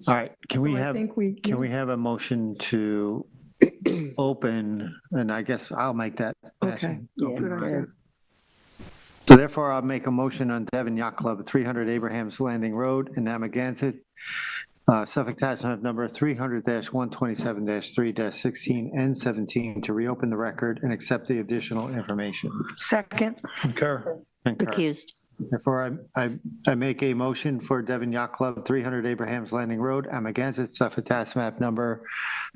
All right, can we So I have, think we- can we have a motion to open, and I guess I'll make that motion. Yeah. Good idea. So therefore, I'll make a motion on Devon Yacht Club, 300 Abraham's Landing Road in Amagansett, Suffolk Tax Map number 300-127-3-16 and 17 to reopen the record and accept the additional information. Second, Concur. Concur. Recused. Therefore, I make a motion for Devon Yacht Club, 300 Abraham's Landing Road, Amagansett, Suffolk Tax Map number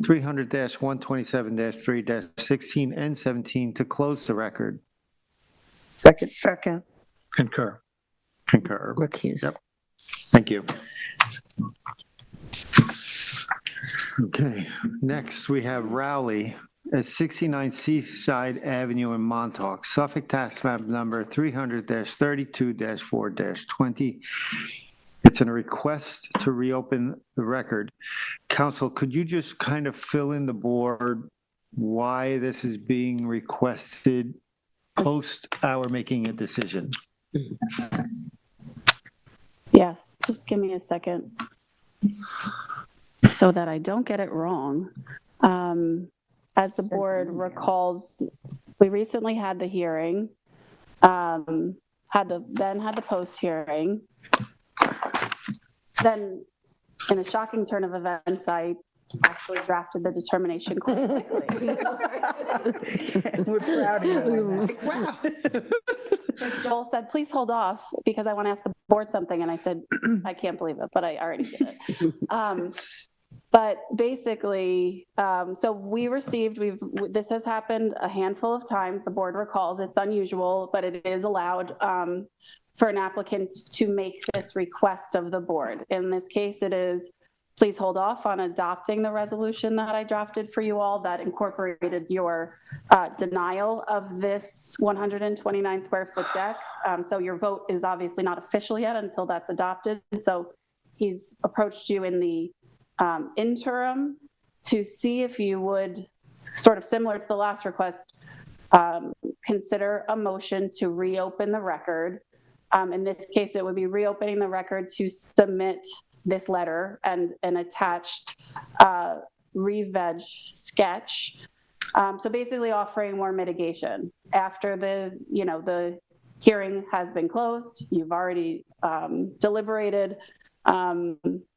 300-127-3-16 and 17 to close the record. second, Concur. Concur. Recused. Yep. Thank you. Okay, next we have Rowley at 69 Seaside Avenue in Montauk, Suffolk Tax Map number 300-32-4-20. It's a request to reopen the record. Council, could you just kind of fill in the board why this is being requested post our making a decision? Yes, just give me a second so that I don't get it wrong. As the board recalls, we recently had the hearing, then had the post hearing. Then, in a shocking turn of events, I actually drafted the determination quite quickly. We're proud of you. Wow. Joel said, please hold off because I want to ask the board something. And I said, I can't believe it, but I already did it. But basically, so this has happened a handful of times. The board recalls it's unusual, but it is allowed for an applicant to make this request of the board. In this case, it is, please hold off on adopting the resolution that I drafted for you all that incorporated your denial of this 129 square foot deck. So your vote is obviously not official yet until that's adopted. So he's approached you in the interim to see if you would, sort of similar to the last request, consider a motion to reopen the record. In this case, it would be reopening the record to submit this letter and an attached re-veg sketch. So basically offering more mitigation. After the hearing has been closed, you've already deliberated.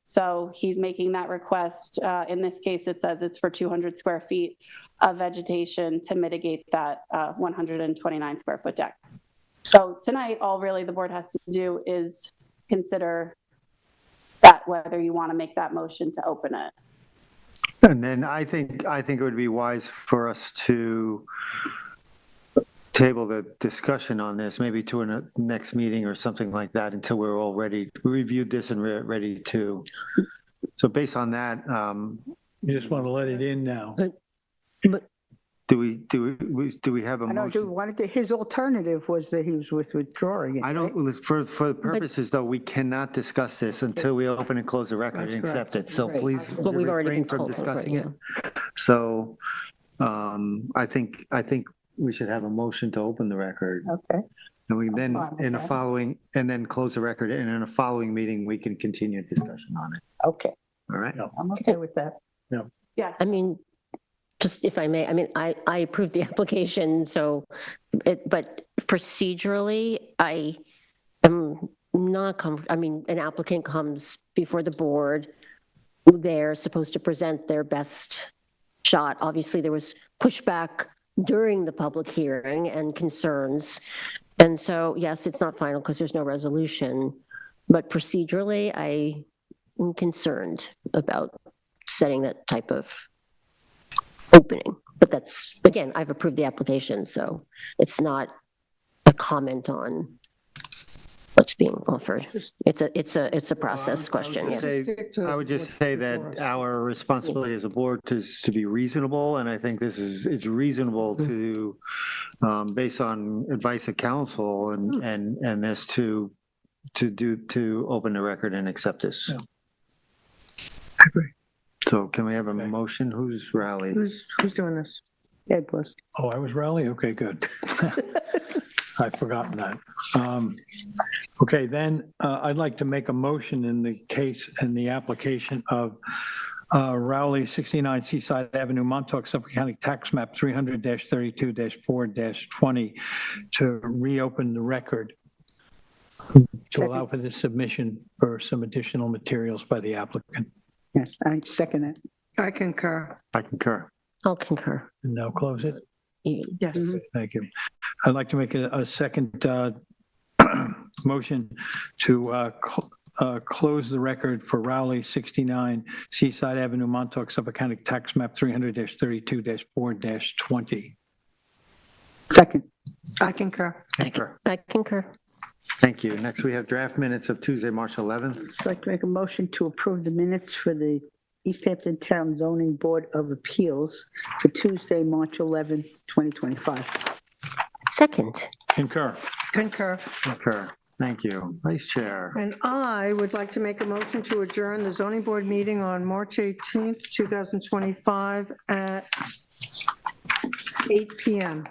So he's making that request. In this case, it says it's for 200 square feet of vegetation to mitigate that 129 square foot deck. So tonight, all really the board has to do is consider that, whether you want to make that motion to open it. And then I think it would be wise for us to table the discussion on this, maybe to a next meeting or something like that, until we're all ready, reviewed this and ready to. So based on that, You just want to let it in now. do we have a I know, motion? his alternative was that he was withdrawing it. I don't, for the purposes though, we cannot discuss this until we open and close the record and That's accept it. So Right. please But we've already refrain been from told, discussing right, it. So I think we should have a motion to open the record. Okay. And we then, fine with in a that. following, and then close the record, and in a following meeting, we can continue discussion on it. Okay, All right? I'm okay with that. Yes. I mean, just if I may, I mean, I approved the application, so, but procedurally, I am not I mean, an applicant comes before the board, they're supposed to present their best shot. Obviously, there was pushback during the public hearing and concerns. And so, yes, it's not final because there's no resolution, but procedurally, I am concerned about setting that type of opening. But that's, again, I've approved the application, so it's not a comment on what's being offered. It's a process question, yeah. I would just say that our responsibility as a board is to be reasonable, and I think it's reasonable to, based on advice of counsel and this to open the record and accept this. So can we have a motion? Who's rally? Who's doing this? Ed was. Oh, I was Raleigh? Okay, good. I've forgotten that. Okay, then I'd like to make a motion in the case and the application of Rowley 69 Seaside Avenue, Montauk, Suffolk County Tax Map 300-32-4-20 to reopen the record to allow for the submission for some additional materials by the applicant. Yes, I second that. I concur. I concur. I'll concur. And now close it. Yes. Thank you. I'd like to make a second motion to close the record for Rowley 69 Seaside Avenue, Montauk, Suffolk County Tax Map 300-32-4-20. Second. I concur. Concur. I concur. Thank you. Next, we have draft minutes of Tuesday, March 11th. I'd like to make a motion to approve the minutes for the East Hampton Town Zoning Board of Appeals for Tuesday, March 11, 2025. Second. Concur. Concur. Concur. Thank you. Vice Chair. And I would like to make a motion to adjourn the zoning board meeting on March 18th, 2025 at 8 PM.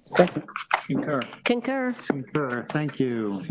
Second. Concur. Concur. Concur. Thank you.